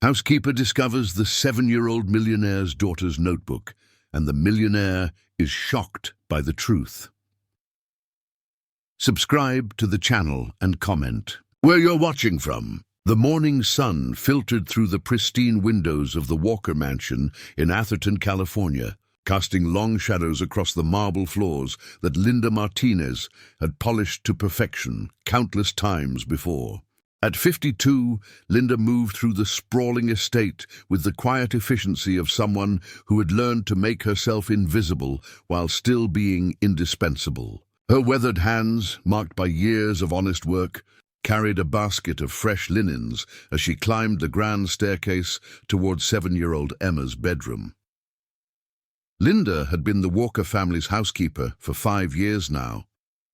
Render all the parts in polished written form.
Housekeeper discovers the 7-year-old millionaire's daughter's notebook, and the millionaire is shocked by the truth. Subscribe to the channel and comment where you're watching from. The morning sun filtered through the pristine windows of the Walker Mansion in Atherton, California, casting long shadows across the marble floors that Linda Martinez had polished to perfection countless times before. At 52, Linda moved through the sprawling estate with the quiet efficiency of someone who had learned to make herself invisible while still being indispensable. Her weathered hands, marked by years of honest work, carried a basket of fresh linens as she climbed the grand staircase towards 7-year-old Emma's bedroom. Linda had been the Walker family's housekeeper for 5 years now,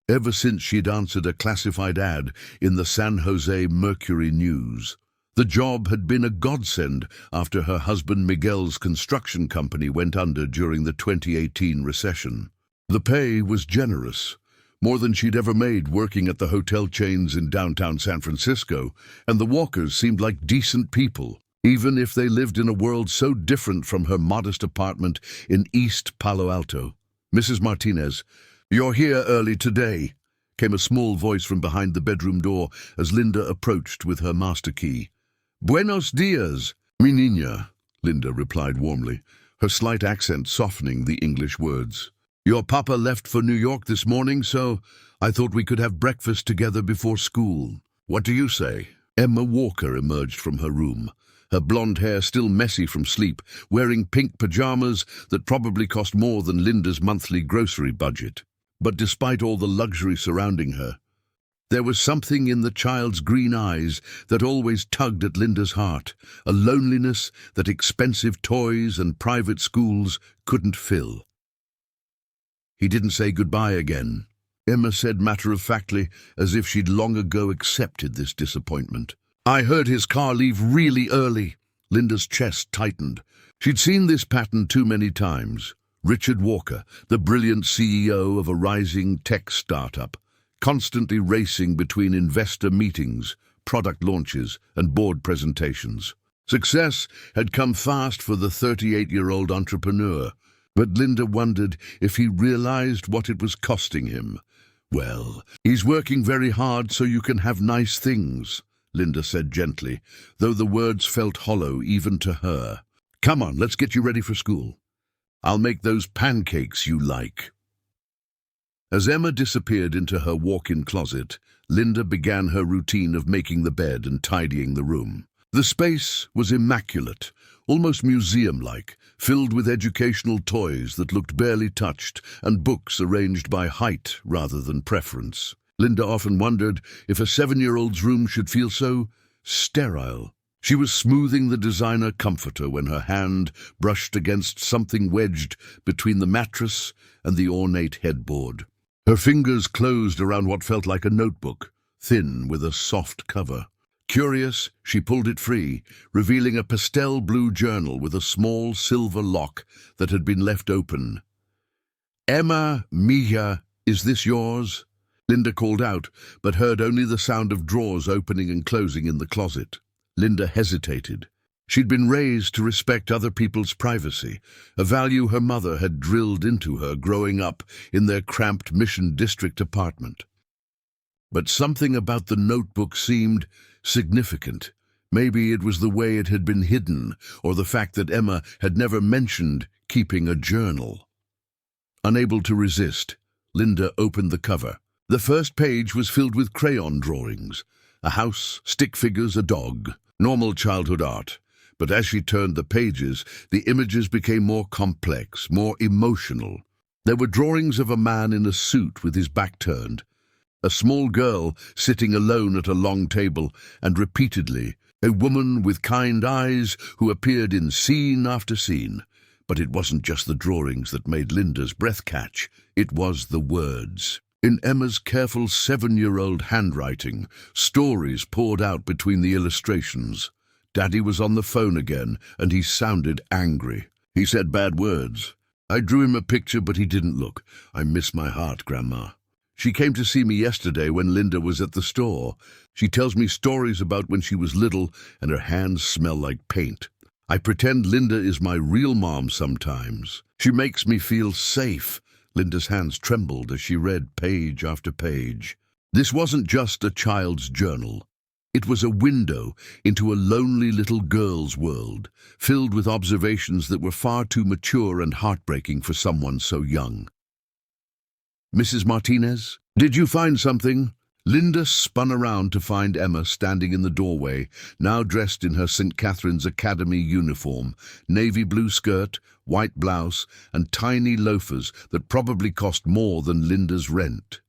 ever since she'd answered a classified ad in the San Jose Mercury News. The job had been a godsend after her husband Miguel's construction company went under during the 2018 recession. The pay was generous, more than she'd ever made working at the hotel chains in downtown San Francisco, and the Walkers seemed like decent people, even if they lived in a world so different from her modest apartment in East Palo Alto. "Mrs. Martinez, you're here early today," came a small voice from behind the bedroom door as Linda approached with her master key. "Buenos dias, mi niña," Linda replied warmly, her slight accent softening the English words. "Your papa left for New York this morning, so I thought we could have breakfast together before school. What do you say?" Emma Walker emerged from her room, her blonde hair still messy from sleep, wearing pink pajamas that probably cost more than Linda's monthly grocery budget. But despite all the luxury surrounding her, there was something in the child's green eyes that always tugged at Linda's heart, a loneliness that expensive toys and private schools couldn't fill. "He didn't say goodbye again," Emma said matter-of-factly, as if she'd long ago accepted this disappointment. "I heard his car leave really early." Linda's chest tightened. She'd seen this pattern too many times. Richard Walker, the brilliant CEO of a rising tech startup, constantly racing between investor meetings, product launches, and board presentations. Success had come fast for the 38-year-old entrepreneur, but Linda wondered if he realized what it was costing him. "Well, he's working very hard so you can have nice things," Linda said gently, though the words felt hollow even to her. "Come on, let's get you ready for school. I'll make those pancakes you like." As Emma disappeared into her walk-in closet, Linda began her routine of making the bed and tidying the room. The space was immaculate, almost museum-like, filled with educational toys that looked barely touched and books arranged by height rather than preference. Linda often wondered if a 7-year-old's room should feel so sterile. She was smoothing the designer comforter when her hand brushed against something wedged between the mattress and the ornate headboard. Her fingers closed around what felt like a notebook, thin with a soft cover. Curious, she pulled it free, revealing a pastel blue journal with a small silver lock that had been left open. "Emma, Mia, is this yours?" Linda called out, but heard only the sound of drawers opening and closing in the closet. Linda hesitated. She'd been raised to respect other people's privacy, a value her mother had drilled into her growing up in their cramped Mission District apartment. But something about the notebook seemed significant. Maybe it was the way it had been hidden, or the fact that Emma had never mentioned keeping a journal. Unable to resist, Linda opened the cover. The first page was filled with crayon drawings, a house, stick figures, a dog, normal childhood art. But as she turned the pages, the images became more complex, more emotional. There were drawings of a man in a suit with his back turned, a small girl sitting alone at a long table, and repeatedly, a woman with kind eyes who appeared in scene after scene. But it wasn't just the drawings that made Linda's breath catch, it was the words. In Emma's careful 7-year-old handwriting, stories poured out between the illustrations. Daddy was on the phone again, and he sounded angry. He said bad words. "I drew him a picture, but he didn't look. I miss my heart, Grandma." She came to see me yesterday when Linda was at the store. She tells me stories about when she was little and her hands smell like paint. I pretend Linda is my real mom sometimes. She makes me feel safe." Linda's hands trembled as she read page after page. This wasn't just a child's journal. It was a window into a lonely little girl's world, filled with observations that were far too mature and heartbreaking for someone so young. "Mrs. Martinez, did you find something?" Linda spun around to find Emma standing in the doorway, now dressed in her St. Catherine's Academy uniform, navy blue skirt, white blouse, and tiny loafers that probably cost more than Linda's rent.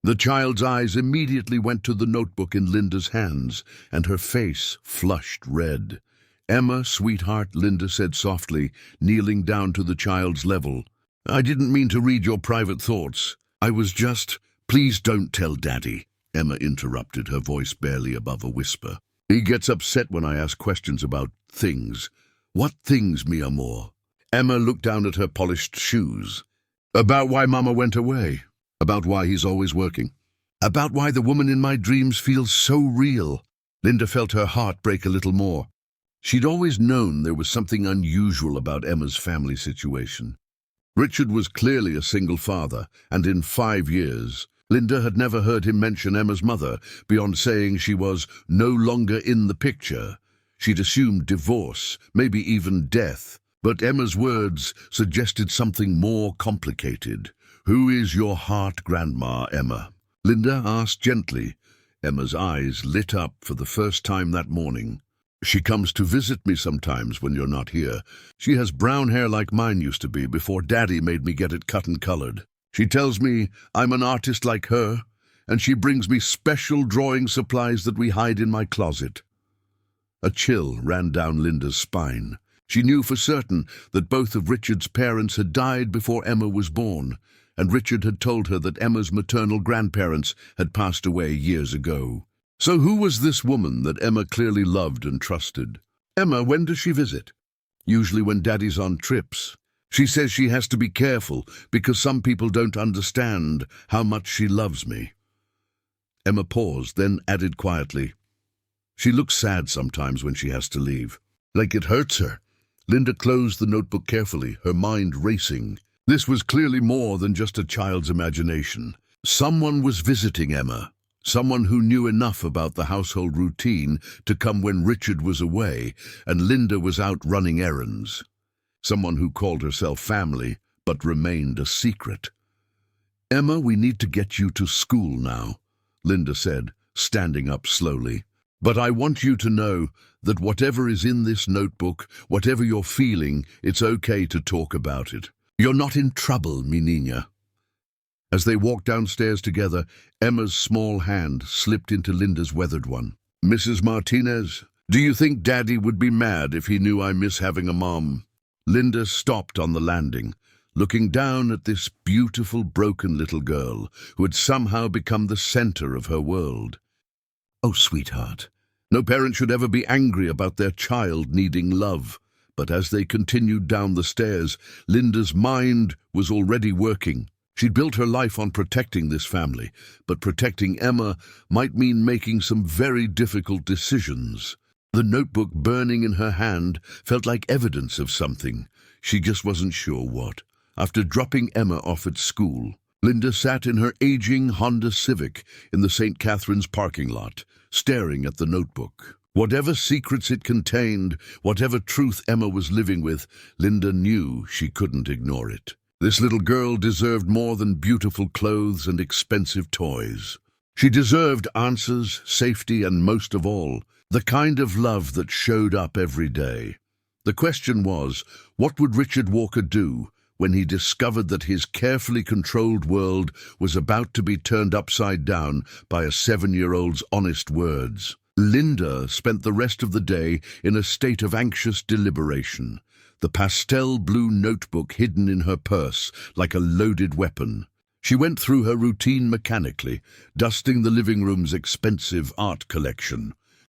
The child's eyes immediately went to the notebook in Linda's hands, and her face flushed red. "Emma, sweetheart," Linda said softly, kneeling down to the child's level. "I didn't mean to read your private thoughts. I was just—" "Please don't tell Daddy," Emma interrupted, her voice barely above a whisper. "He gets upset when I ask questions about things." "What things, mi amor?" Emma looked down at her polished shoes. "About why Mama went away. About why he's always working. About why the woman in my dreams feels so real." Linda felt her heart break a little more. She'd always known there was something unusual about Emma's family situation. Richard was clearly a single father, and in 5 years, Linda had never heard him mention Emma's mother, beyond saying she was no longer in the picture. She'd assumed divorce, maybe even death, but Emma's words suggested something more complicated. "Who is your heart grandma, Emma?" Linda asked gently. Emma's eyes lit up for the first time that morning. "She comes to visit me sometimes when you're not here. She has brown hair like mine used to be before Daddy made me get it cut and colored. She tells me I'm an artist like her, and she brings me special drawing supplies that we hide in my closet." A chill ran down Linda's spine. She knew for certain that both of Richard's parents had died before Emma was born, and Richard had told her that Emma's maternal grandparents had passed away years ago. So who was this woman that Emma clearly loved and trusted? "Emma, when does she visit?" "Usually when Daddy's on trips. She says she has to be careful because some people don't understand how much she loves me." Emma paused, then added quietly, "She looks sad sometimes when she has to leave. Like it hurts her." Linda closed the notebook carefully, her mind racing. This was clearly more than just a child's imagination. Someone was visiting Emma. Someone who knew enough about the household routine to come when Richard was away and Linda was out running errands. Someone who called herself family, but remained a secret. "Emma, we need to get you to school now," Linda said, standing up slowly. "But I want you to know that whatever is in this notebook, whatever you're feeling, it's okay to talk about it. You're not in trouble, mi niña." As they walked downstairs together, Emma's small hand slipped into Linda's weathered one. "Mrs. Martinez, do you think Daddy would be mad if he knew I miss having a mom?" Linda stopped on the landing, looking down at this beautiful, broken little girl who had somehow become the center of her world. "Oh, sweetheart, no parent should ever be angry about their child needing love." But as they continued down the stairs, Linda's mind was already working. She'd built her life on protecting this family, but protecting Emma might mean making some very difficult decisions. The notebook burning in her hand felt like evidence of something. She just wasn't sure what. After dropping Emma off at school, Linda sat in her aging Honda Civic in the St. Catherine's parking lot, staring at the notebook. Whatever secrets it contained, whatever truth Emma was living with, Linda knew she couldn't ignore it. This little girl deserved more than beautiful clothes and expensive toys. She deserved answers, safety, and most of all, the kind of love that showed up every day. The question was, what would Richard Walker do when he discovered that his carefully controlled world was about to be turned upside down by a 7-year-old's honest words? Linda spent the rest of the day in a state of anxious deliberation, the pastel blue notebook hidden in her purse like a loaded weapon. She went through her routine mechanically, dusting the living room's expensive art collection,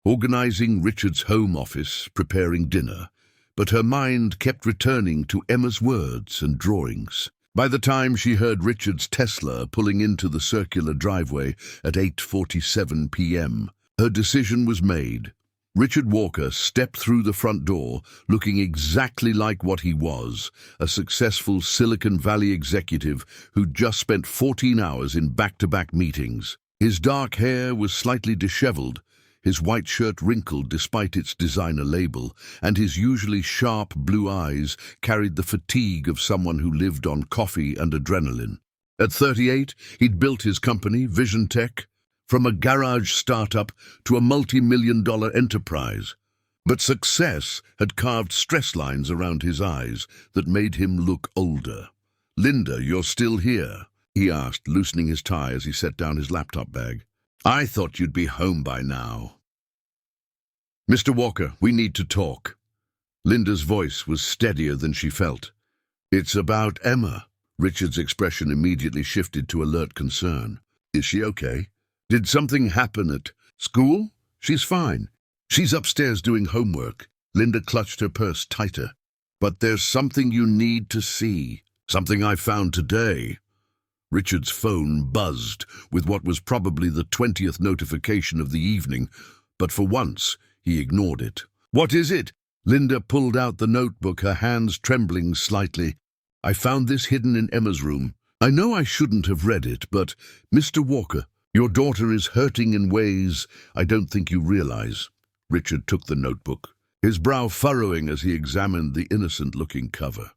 organizing Richard's home office, preparing dinner. But her mind kept returning to Emma's words and drawings. By the time she heard Richard's Tesla pulling into the circular driveway at 8:47 p.m., her decision was made. Richard Walker stepped through the front door, looking exactly like what he was, a successful Silicon Valley executive who'd just spent 14 hours in back-to-back meetings. His dark hair was slightly disheveled, his white shirt wrinkled despite its designer label, and his usually sharp blue eyes carried the fatigue of someone who lived on coffee and adrenaline. At 38, he'd built his company, Vision Tech, from a garage startup to a multi-million-dollar enterprise. But success had carved stress lines around his eyes that made him look older. "Linda, you're still here?" he asked, loosening his tie as he set down his laptop bag. "I thought you'd be home by now." "Mr. Walker, we need to talk." Linda's voice was steadier than she felt. "It's about Emma." Richard's expression immediately shifted to alert concern. "Is she okay? Did something happen at school?" "She's fine. She's upstairs doing homework." Linda clutched her purse tighter. "But there's something you need to see. Something I found today." Richard's phone buzzed with what was probably the 20th notification of the evening, but for once he ignored it. "What is it?" Linda pulled out the notebook, her hands trembling slightly. "I found this hidden in Emma's room. I know I shouldn't have read it, but Mr. Walker, your daughter is hurting in ways I don't think you realize." Richard took the notebook, his brow furrowing as he examined the innocent-looking cover.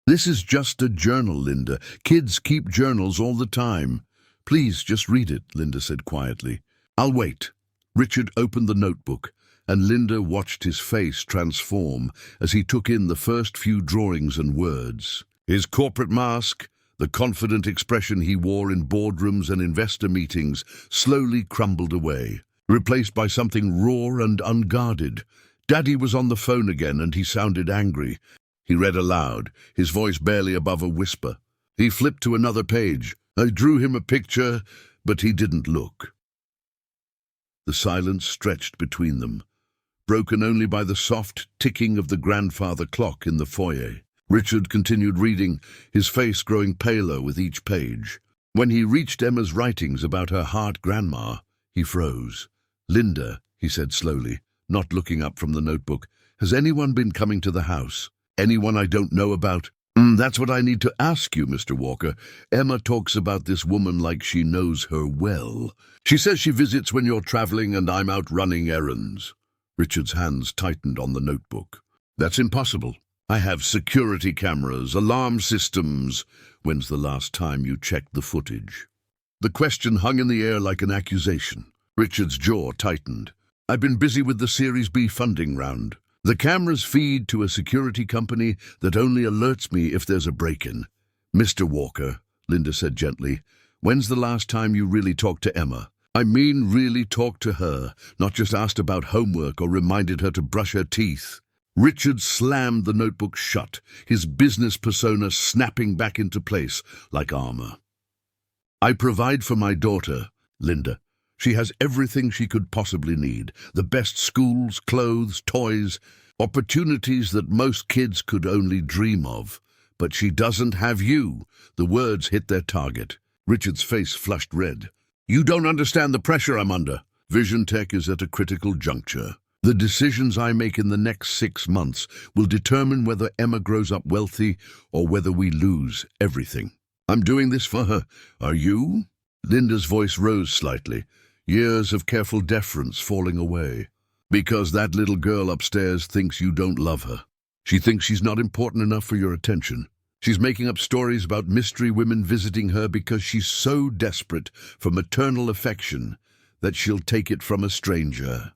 "This is just a journal, Linda. Kids keep journals all the time." "Please, just read it," Linda said quietly. "I'll wait." Richard opened the notebook, and Linda watched his face transform as he took in the first few drawings and words. His corporate mask, the confident expression he wore in boardrooms and investor meetings, slowly crumbled away, replaced by something raw and unguarded. Daddy was on the phone again, and he sounded angry. He read aloud, his voice barely above a whisper. He flipped to another page. "I drew him a picture, but he didn't look." The silence stretched between them, broken only by the soft ticking of the grandfather clock in the foyer. Richard continued reading, his face growing paler with each page. When he reached Emma's writings about her heart grandma, he froze. "Linda," he said slowly, not looking up from the notebook, "has anyone been coming to the house? Anyone I don't know about?" That's what I need to ask you, Mr. Walker. Emma talks about this woman like she knows her well. She says she visits when you're traveling and I'm out running errands." Richard's hands tightened on the notebook. "That's impossible. I have security cameras, alarm systems. When's the last time you checked the footage?" The question hung in the air like an accusation. Richard's jaw tightened. "I've been busy with the Series B funding round. The cameras feed to a security company that only alerts me if there's a break-in." "Mr. Walker," Linda said gently, "when's the last time you really talked to Emma? I mean really talked to her, not just asked about homework or reminded her to brush her teeth." Richard slammed the notebook shut, his business persona snapping back into place like armor. "I provide for my daughter, Linda. She has everything she could possibly need. The best schools, clothes, toys, opportunities that most kids could only dream of. But she doesn't have you." The words hit their target. Richard's face flushed red. "You don't understand the pressure I'm under. Vision Tech is at a critical juncture. The decisions I make in the next 6 months will determine whether Emma grows up wealthy or whether we lose everything. I'm doing this for her. Are you?" Linda's voice rose slightly, years of careful deference falling away. "Because that little girl upstairs thinks you don't love her. She thinks she's not important enough for your attention. She's making up stories about mystery women visiting her because she's so desperate for maternal affection that she'll take it from a stranger."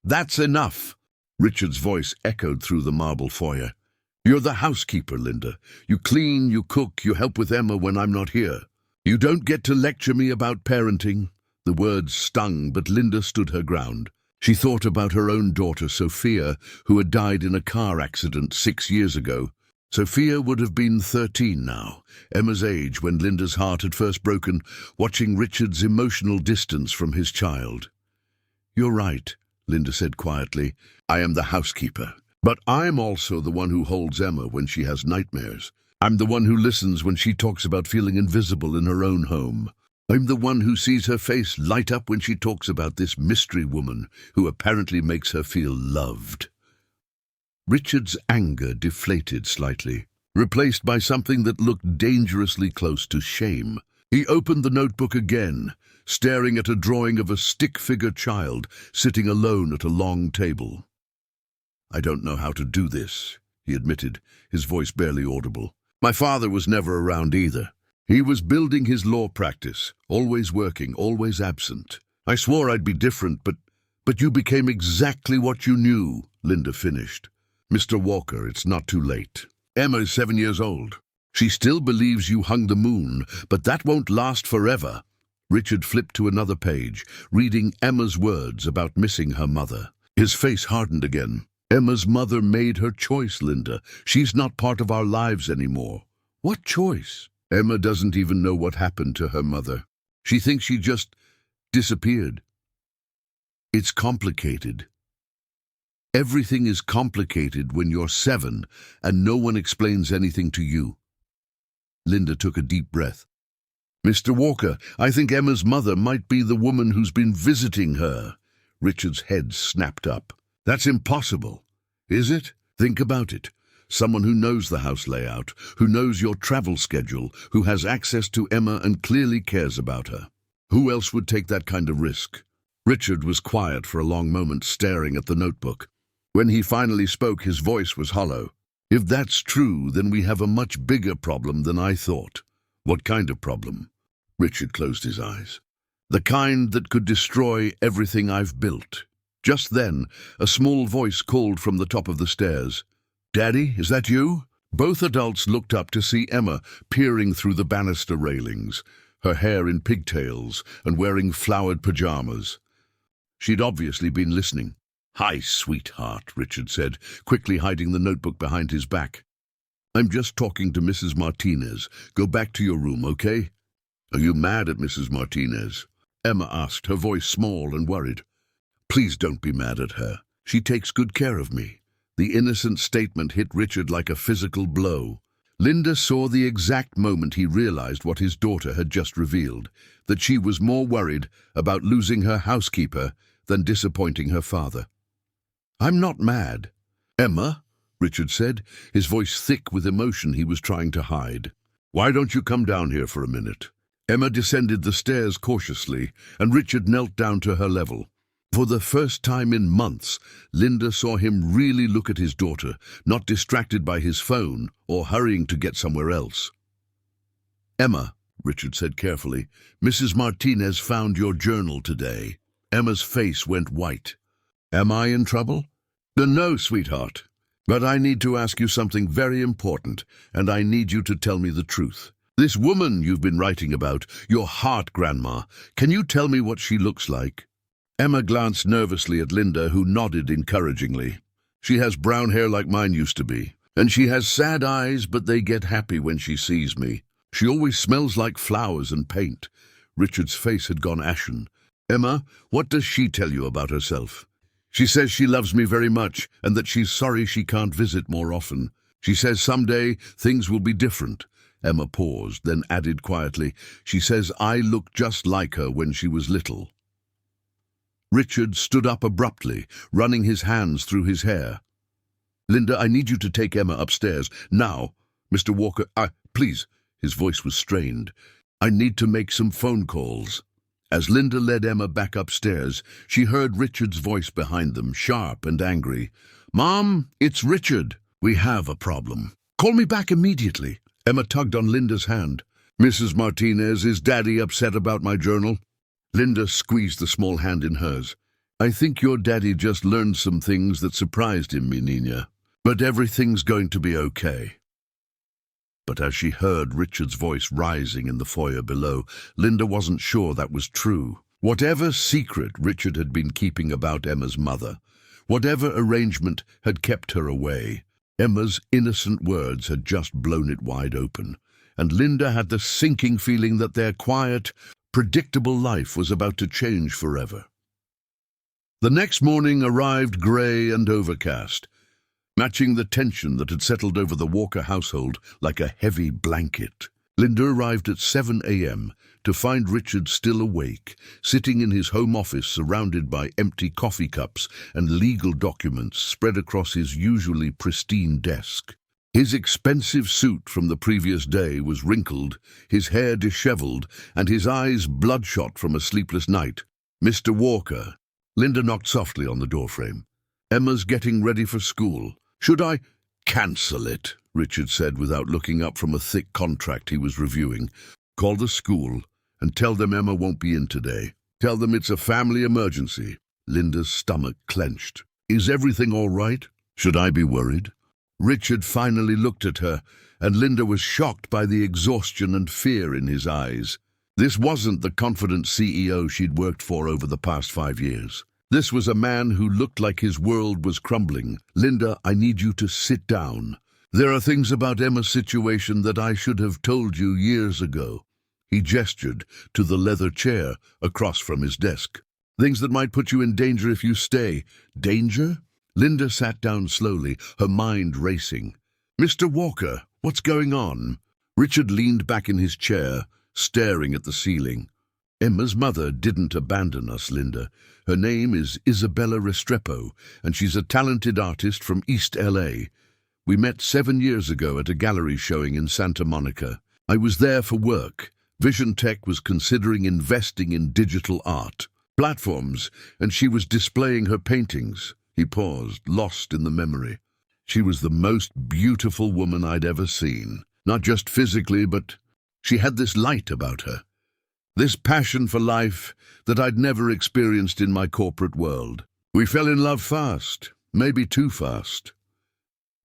"That's enough!" Richard's voice echoed through the marble foyer. "You're the housekeeper, Linda. You clean, you cook, you help with Emma when I'm not here. You don't get to lecture me about parenting." The words stung, but Linda stood her ground. She thought about her own daughter, Sophia, who had died in a car accident 6 years ago. Sophia would have been 13 now, Emma's age when Linda's heart had first broken, watching Richard's emotional distance from his child. "You're right," Linda said quietly. "I am the housekeeper. But I'm also the one who holds Emma when she has nightmares. I'm the one who listens when she talks about feeling invisible in her own home. I'm the one who sees her face light up when she talks about this mystery woman who apparently makes her feel loved. Richard's anger deflated slightly, replaced by something that looked dangerously close to shame. He opened the notebook again, staring at a drawing of a stick-figure child sitting alone at a long table. "I don't know how to do this," he admitted, his voice barely audible. "My father was never around either. He was building his law practice, always working, always absent. I swore I'd be different, but you became exactly what you knew," Linda finished. "Mr. Walker, it's not too late. Emma is 7 years old. She still believes you hung the moon, but that won't last forever." Richard flipped to another page, reading Emma's words about missing her mother. His face hardened again. "Emma's mother made her choice, Linda. She's not part of our lives anymore." "What choice?" "Emma doesn't even know what happened to her mother. She thinks she just disappeared. It's complicated. Everything is complicated when you're 7 and no one explains anything to you." Linda took a deep breath. "Mr. Walker, I think Emma's mother might be the woman who's been visiting her." Richard's head snapped up. "That's impossible." "Is it? Think about it. Someone who knows the house layout, who knows your travel schedule, who has access to Emma and clearly cares about her. Who else would take that kind of risk?" Richard was quiet for a long moment, staring at the notebook. When he finally spoke, his voice was hollow. "If that's true, then we have a much bigger problem than I thought." "What kind of problem?" Richard closed his eyes. "The kind that could destroy everything I've built." Just then, a small voice called from the top of the stairs. "Daddy, is that you?" Both adults looked up to see Emma peering through the banister railings, her hair in pigtails and wearing flowered pajamas. She'd obviously been listening. "Hi, sweetheart," Richard said, quickly hiding the notebook behind his back. "I'm just talking to Mrs. Martinez. Go back to your room, okay?" "Are you mad at Mrs. Martinez?" Emma asked, her voice small and worried. "Please don't be mad at her. She takes good care of me." The innocent statement hit Richard like a physical blow. Linda saw the exact moment he realized what his daughter had just revealed, that she was more worried about losing her housekeeper than disappointing her father. "I'm not mad." "Emma," Richard said, his voice thick with emotion he was trying to hide. "Why don't you come down here for a minute?" Emma descended the stairs cautiously, and Richard knelt down to her level. For the first time in months, Linda saw him really look at his daughter, not distracted by his phone or hurrying to get somewhere else. "Emma," Richard said carefully, "Mrs. Martinez found your journal today." Emma's face went white. "Am I in trouble?" "No, sweetheart. But I need to ask you something very important, and I need you to tell me the truth. This woman you've been writing about, your heart grandma, can you tell me what she looks like?" Emma glanced nervously at Linda, who nodded encouragingly. "She has brown hair like mine used to be, and she has sad eyes, but they get happy when she sees me. She always smells like flowers and paint." Richard's face had gone ashen. "Emma, what does she tell you about herself?" "She says she loves me very much, and that she's sorry she can't visit more often. She says someday things will be different." Emma paused, then added quietly, "She says I look just like her when she was little." Richard stood up abruptly, running his hands through his hair. "Linda, I need you to take Emma upstairs, now. Mr. Walker, please." His voice was strained. "I need to make some phone calls." As Linda led Emma back upstairs, she heard Richard's voice behind them, sharp and angry. "Mom, it's Richard. We have a problem. Call me back immediately." Emma tugged on Linda's hand. "Mrs. Martinez, is Daddy upset about my journal?" Linda squeezed the small hand in hers. "I think your daddy just learned some things that surprised him, mi niña. But everything's going to be okay." But as she heard Richard's voice rising in the foyer below, Linda wasn't sure that was true. Whatever secret Richard had been keeping about Emma's mother, whatever arrangement had kept her away, Emma's innocent words had just blown it wide open, and Linda had the sinking feeling that their quiet, predictable life was about to change forever. The next morning arrived grey and overcast. matching the tension that had settled over the Walker household like a heavy blanket. Linda arrived at 7 a.m. to find Richard still awake, sitting in his home office surrounded by empty coffee cups and legal documents spread across his usually pristine desk. His expensive suit from the previous day was wrinkled, his hair disheveled, and his eyes bloodshot from a sleepless night. "Mr. Walker." Linda knocked softly on the doorframe. "Emma's getting ready for school. Should I—" "Cancel it," Richard said without looking up from a thick contract he was reviewing. "Call the school and tell them Emma won't be in today. Tell them it's a family emergency." Linda's stomach clenched. "Is everything all right? Should I be worried?" Richard finally looked at her, and Linda was shocked by the exhaustion and fear in his eyes. This wasn't the confident CEO she'd worked for over the past 5 years. This was a man who looked like his world was crumbling. "Linda, I need you to sit down. There are things about Emma's situation that I should have told you years ago." He gestured to the leather chair across from his desk. "Things that might put you in danger if you stay." "Danger?" Linda sat down slowly, her mind racing. "Mr. Walker, what's going on?" Richard leaned back in his chair, staring at the ceiling. "Emma's mother didn't abandon us, Linda. Her name is Isabella Restrepo, and she's a talented artist from East LA. We met 7 years ago at a gallery showing in Santa Monica. I was there for work. Vision Tech was considering investing in digital art platforms, and she was displaying her paintings." He paused, lost in the memory. "She was the most beautiful woman I'd ever seen. Not just physically, but she had this light about her. This passion for life that I'd never experienced in my corporate world. We fell in love fast, maybe too fast."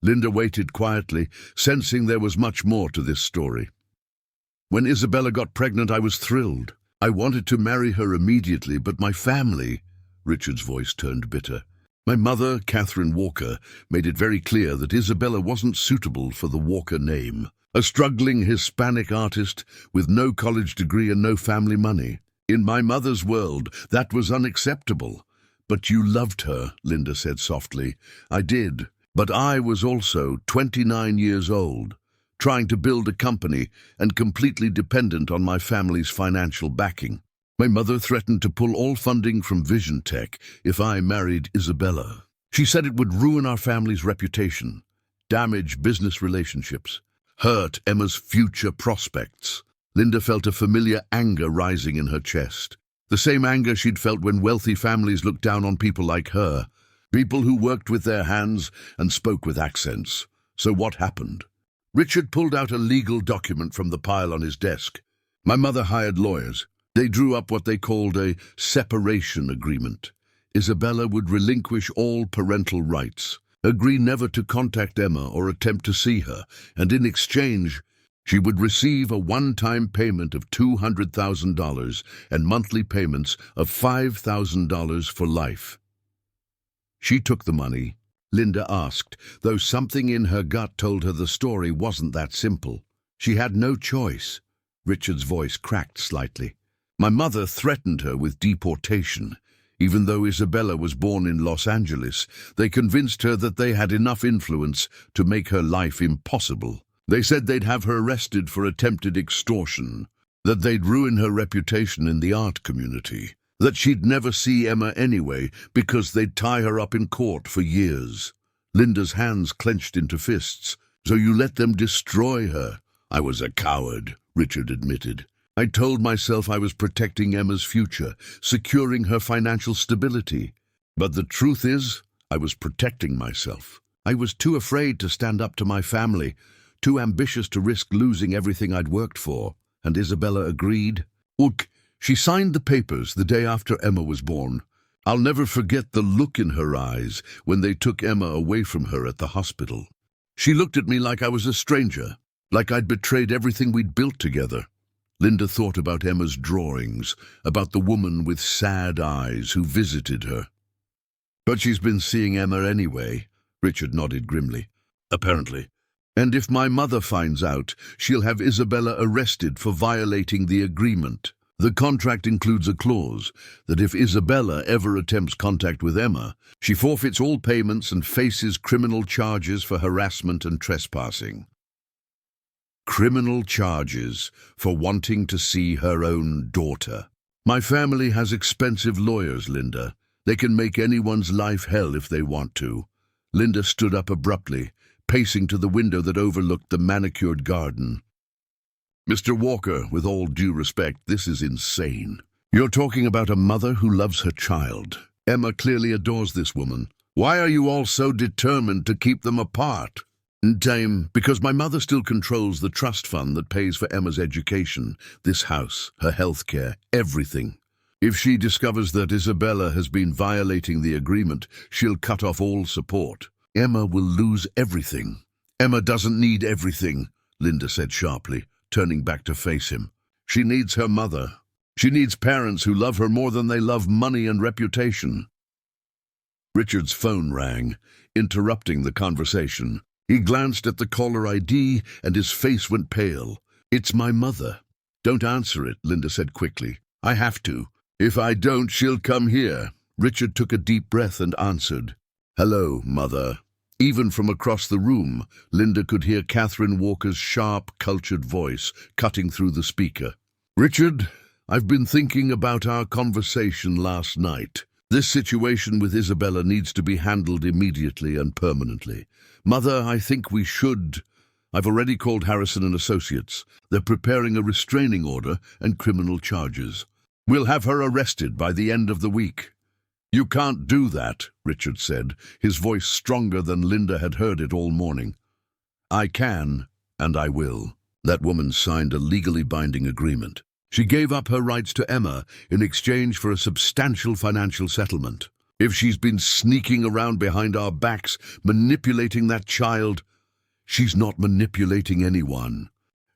Linda waited quietly, sensing there was much more to this story. "When Isabella got pregnant, I was thrilled. I wanted to marry her immediately, but my family—" Richard's voice turned bitter. "My mother, Catherine Walker, made it very clear that Isabella wasn't suitable for the Walker name. A struggling Hispanic artist with no college degree and no family money. In my mother's world, that was unacceptable. But you loved her," Linda said softly. "I did. But I was also 29 years old, trying to build a company and completely dependent on my family's financial backing. My mother threatened to pull all funding from Vision Tech if I married Isabella. She said it would ruin our family's reputation, damage business relationships, hurt Emma's future prospects." Linda felt a familiar anger rising in her chest. The same anger she'd felt when wealthy families looked down on people like her, people who worked with their hands and spoke with accents. So what happened? Richard pulled out a legal document from the pile on his desk. "My mother hired lawyers. They drew up what they called a separation agreement. Isabella would relinquish all parental rights, agree never to contact Emma or attempt to see her, and in exchange, she would receive a one-time payment of $200,000 and monthly payments of $5,000 for life." "She took the money?" Linda asked, though something in her gut told her the story wasn't that simple. "She had no choice." Richard's voice cracked slightly. "My mother threatened her with deportation. Even though Isabella was born in Los Angeles, they convinced her that they had enough influence to make her life impossible. They said they'd have her arrested for attempted extortion, that they'd ruin her reputation in the art community, that she'd never see Emma anyway because they'd tie her up in court for years." Linda's hands clenched into fists. "So you let them destroy her?" "I was a coward," Richard admitted. "I told myself I was protecting Emma's future, securing her financial stability. But the truth is, I was protecting myself. I was too afraid to stand up to my family, too ambitious to risk losing everything I'd worked for." And Isabella agreed. "Look, she signed the papers the day after Emma was born. I'll never forget the look in her eyes when they took Emma away from her at the hospital. She looked at me like I was a stranger, like I'd betrayed everything we'd built together." Linda thought about Emma's drawings, about the woman with sad eyes who visited her. "But she's been seeing Emma anyway," Richard nodded grimly. "Apparently. And if my mother finds out, she'll have Isabella arrested for violating the agreement." The contract includes a clause that if Isabella ever attempts contact with Emma, she forfeits all payments and faces criminal charges for harassment and trespassing. Criminal charges for wanting to see her own daughter. My family has expensive lawyers, Linda. They can make anyone's life hell if they want to. Linda stood up abruptly, pacing to the window that overlooked the manicured garden. Mr. Walker, with all due respect, this is insane. You're talking about a mother who loves her child. Emma clearly adores this woman. Why are you all so determined to keep them apart? Dame, because my mother still controls the trust fund that pays for Emma's education, this house, her health care, everything. If she discovers that Isabella has been violating the agreement, she'll cut off all support. Emma will lose everything. Emma doesn't need everything, Linda said sharply, turning back to face him. She needs her mother. She needs parents who love her more than they love money and reputation. Richard's phone rang, interrupting the conversation. He glanced at the caller ID and his face went pale. It's my mother. Don't answer it, Linda said quickly. I have to. If I don't, she'll come here. Richard took a deep breath and answered. Hello, Mother. Even from across the room, Linda could hear Catherine Walker's sharp, cultured voice cutting through the speaker. Richard, I've been thinking about our conversation last night. This situation with Isabella needs to be handled immediately and permanently. Mother, I think we should. I've already called Harrison and Associates. They're preparing a restraining order and criminal charges. We'll have her arrested by the end of the week. You can't do that, Richard said, his voice stronger than Linda had heard it all morning. I can, and I will. That woman signed a legally binding agreement. She gave up her rights to Emma in exchange for a substantial financial settlement. If she's been sneaking around behind our backs, manipulating that child, she's not manipulating anyone.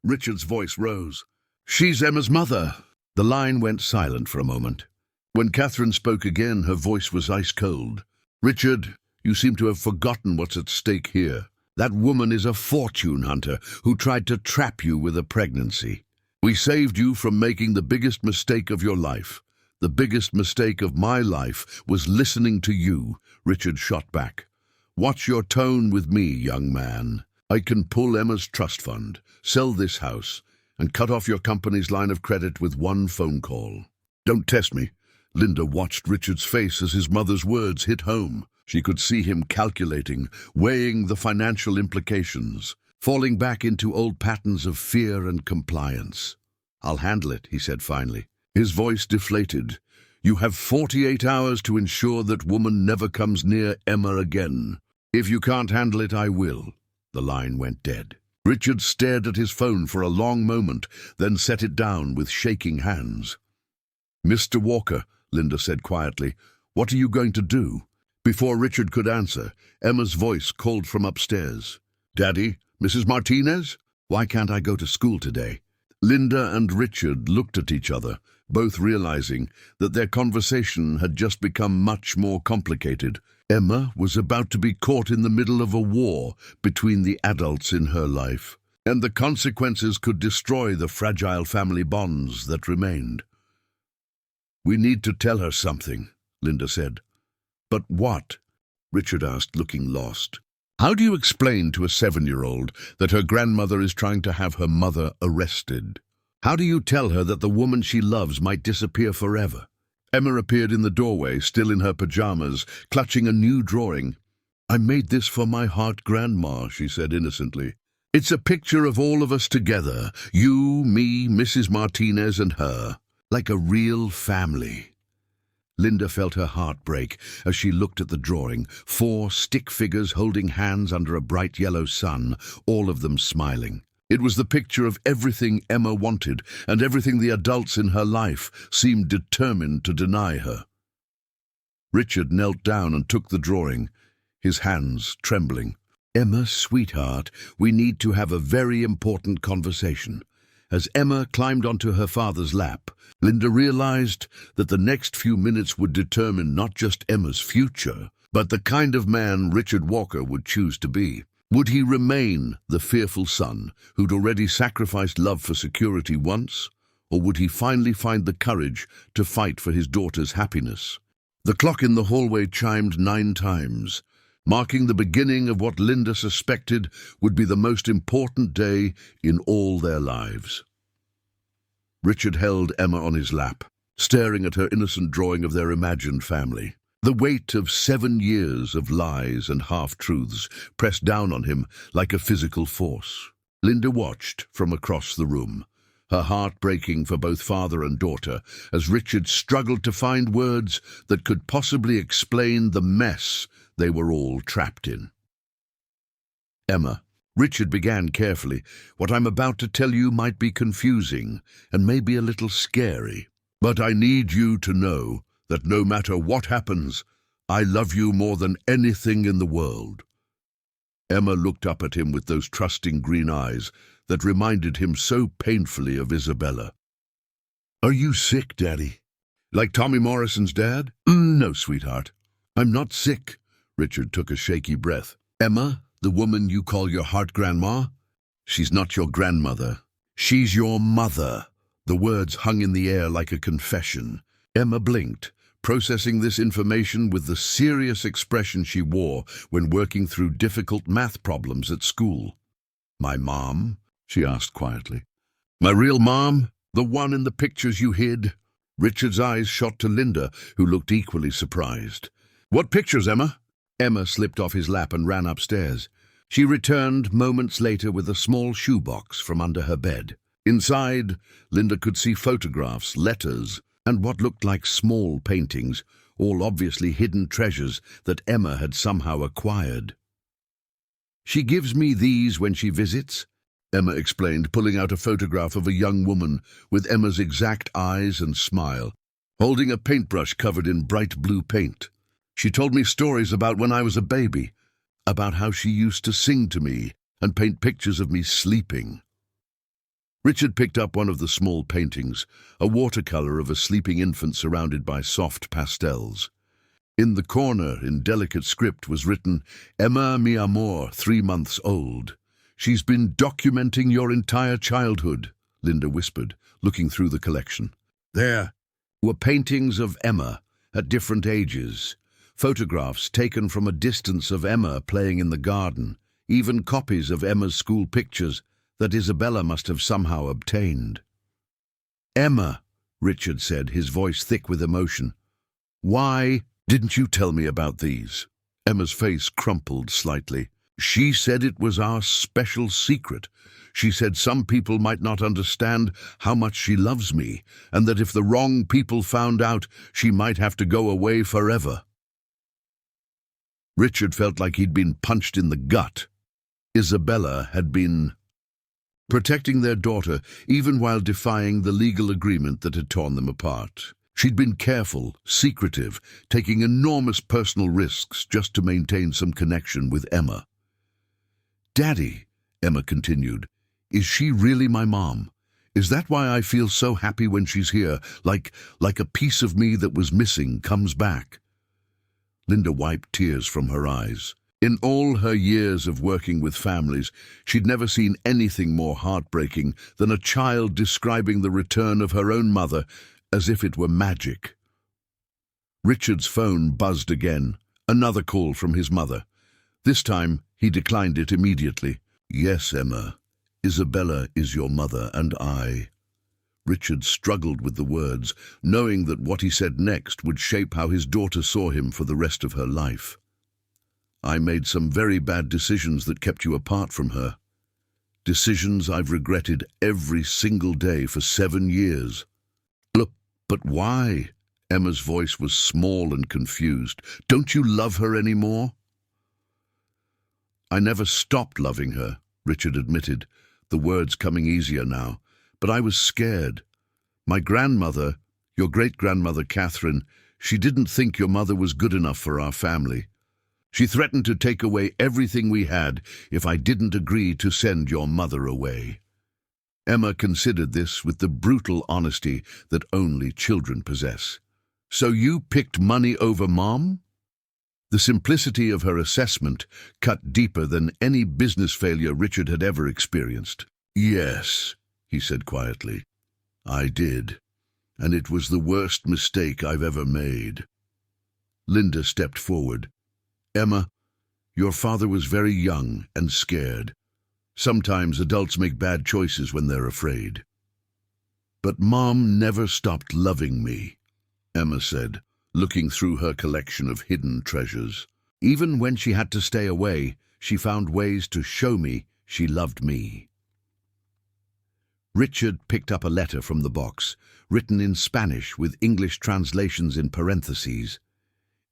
Richard's voice rose. She's Emma's mother. The line went silent for a moment. When Catherine spoke again, her voice was ice-cold. Richard, you seem to have forgotten what's at stake here. That woman is a fortune hunter who tried to trap you with a pregnancy. We saved you from making the biggest mistake of your life. The biggest mistake of my life was listening to you, Richard shot back. Watch your tone with me, young man. I can pull Emma's trust fund, sell this house, and cut off your company's line of credit with one phone call. Don't test me. Linda watched Richard's face as his mother's words hit home. She could see him calculating, weighing the financial implications, falling back into old patterns of fear and compliance. I'll handle it, he said finally. His voice deflated. You have 48 hours to ensure that woman never comes near Emma again. If you can't handle it, I will. The line went dead. Richard stared at his phone for a long moment, then set it down with shaking hands. Mr. Walker, Linda said quietly, what are you going to do? Before Richard could answer, Emma's voice called from upstairs. Daddy, Mrs. Martinez? Why can't I go to school today? Linda and Richard looked at each other, both realizing that their conversation had just become much more complicated. Emma was about to be caught in the middle of a war between the adults in her life, and the consequences could destroy the fragile family bonds that remained. We need to tell her something, Linda said. But what? Richard asked, looking lost. How do you explain to a 7-year-old that her grandmother is trying to have her mother arrested? How do you tell her that the woman she loves might disappear forever? Emma appeared in the doorway, still in her pajamas, clutching a new drawing. I made this for my heart grandma, she said innocently. It's a picture of all of us together, you, me, Mrs. Martinez and her, like a real family. Linda felt her heart break as she looked at the drawing, 4 stick figures holding hands under a bright yellow sun, all of them smiling. It was the picture of everything Emma wanted, and everything the adults in her life seemed determined to deny her. Richard knelt down and took the drawing, his hands trembling. Emma, sweetheart, we need to have a very important conversation. As Emma climbed onto her father's lap, Linda realized that the next few minutes would determine not just Emma's future, but the kind of man Richard Walker would choose to be. Would he remain the fearful son who'd already sacrificed love for security once, or would he finally find the courage to fight for his daughter's happiness? The clock in the hallway chimed 9 times, marking the beginning of what Linda suspected would be the most important day in all their lives. Richard held Emma on his lap, staring at her innocent drawing of their imagined family. The weight of 7 years of lies and half-truths pressed down on him like a physical force. Linda watched from across the room, her heart breaking for both father and daughter, as Richard struggled to find words that could possibly explain the mess they were all trapped in. "Emma," Richard began carefully, "what I'm about to tell you might be confusing and maybe a little scary, but I need you to know that no matter what happens, I love you more than anything in the world." Emma looked up at him with those trusting green eyes that reminded him so painfully of Isabella. "Are you sick, Daddy? Like Tommy Morrison's dad?" "No, sweetheart. I'm not sick." Richard took a shaky breath. "Emma, the woman you call your heart-grandma? She's not your grandmother. She's your mother." The words hung in the air like a confession. Emma blinked, processing this information with the serious expression she wore when working through difficult math problems at school. "My mom?" she asked quietly. "My real mom? The one in the pictures you hid?" Richard's eyes shot to Linda, who looked equally surprised. "What pictures, Emma?" Emma slipped off his lap and ran upstairs. She returned moments later with a small shoebox from under her bed. Inside, Linda could see photographs, letters, and what looked like small paintings, all obviously hidden treasures that Emma had somehow acquired. "She gives me these when she visits," Emma explained, pulling out a photograph of a young woman with Emma's exact eyes and smile, holding a paintbrush covered in bright blue paint. "She told me stories about when I was a baby, about how she used to sing to me and paint pictures of me sleeping." Richard picked up one of the small paintings, a watercolor of a sleeping infant surrounded by soft pastels. In the corner, in delicate script, was written, "Emma, mi amor, 3 months old." "She's been documenting your entire childhood," Linda whispered, looking through the collection. There were paintings of Emma at different ages, photographs taken from a distance of Emma playing in the garden, even copies of Emma's school pictures that Isabella must have somehow obtained. "Emma," Richard said, his voice thick with emotion, "why didn't you tell me about these?" Emma's face crumpled slightly. "She said it was our special secret. She said some people might not understand how much she loves me, and that if the wrong people found out, she might have to go away forever." Richard felt like he'd been punched in the gut. Isabella had been protecting their daughter even while defying the legal agreement that had torn them apart. She'd been careful, secretive, taking enormous personal risks just to maintain some connection with Emma. "Daddy," Emma continued, "is she really my mom? Is that why I feel so happy when she's here, like a piece of me that was missing comes back?" Linda wiped tears from her eyes. In all her years of working with families, she'd never seen anything more heartbreaking than a child describing the return of her own mother as if it were magic. Richard's phone buzzed again, another call from his mother. This time, he declined it immediately. "Yes, Emma, Isabella is your mother, and I." Richard struggled with the words, knowing that what he said next would shape how his daughter saw him for the rest of her life. "I made some very bad decisions that kept you apart from her. Decisions I've regretted every single day for 7 years. Look, but why?" Emma's voice was small and confused. "Don't you love her anymore?" "I never stopped loving her," Richard admitted, the words coming easier now. "But I was scared. My grandmother, your great-grandmother Catherine, she didn't think your mother was good enough for our family. She threatened to take away everything we had if I didn't agree to send your mother away." Emma considered this with the brutal honesty that only children possess. "So you picked money over Mom?" The simplicity of her assessment cut deeper than any business failure Richard had ever experienced. "Yes," he said quietly. I did, and it was the worst mistake I've ever made. Linda stepped forward. Emma, your father was very young and scared. Sometimes adults make bad choices when they're afraid. But Mom never stopped loving me, Emma said, looking through her collection of hidden treasures. Even when she had to stay away, she found ways to show me she loved me. Richard picked up a letter from the box, written in Spanish with English translations in parentheses.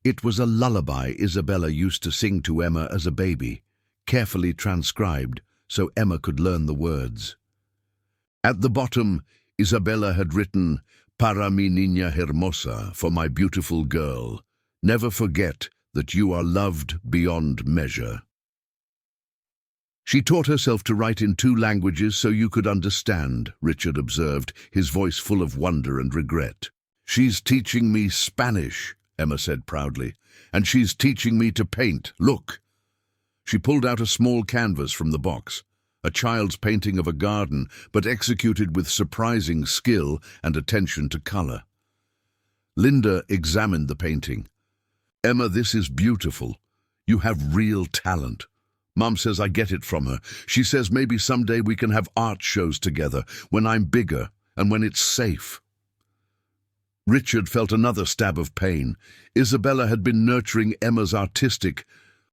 It was a lullaby Isabella used to sing to Emma as a baby, carefully transcribed so Emma could learn the words. At the bottom, Isabella had written, "Para mi niña hermosa," for my beautiful girl. Never forget that you are loved beyond measure. She taught herself to write in 2 languages so you could understand, Richard observed, his voice full of wonder and regret. She's teaching me Spanish, Emma said proudly, and she's teaching me to paint. Look. She pulled out a small canvas from the box, a child's painting of a garden, but executed with surprising skill and attention to color. Linda examined the painting. Emma, this is beautiful. You have real talent. Mom says I get it from her. She says maybe someday we can have art shows together, when I'm bigger and when it's safe. Richard felt another stab of pain. Isabella had been nurturing Emma's artistic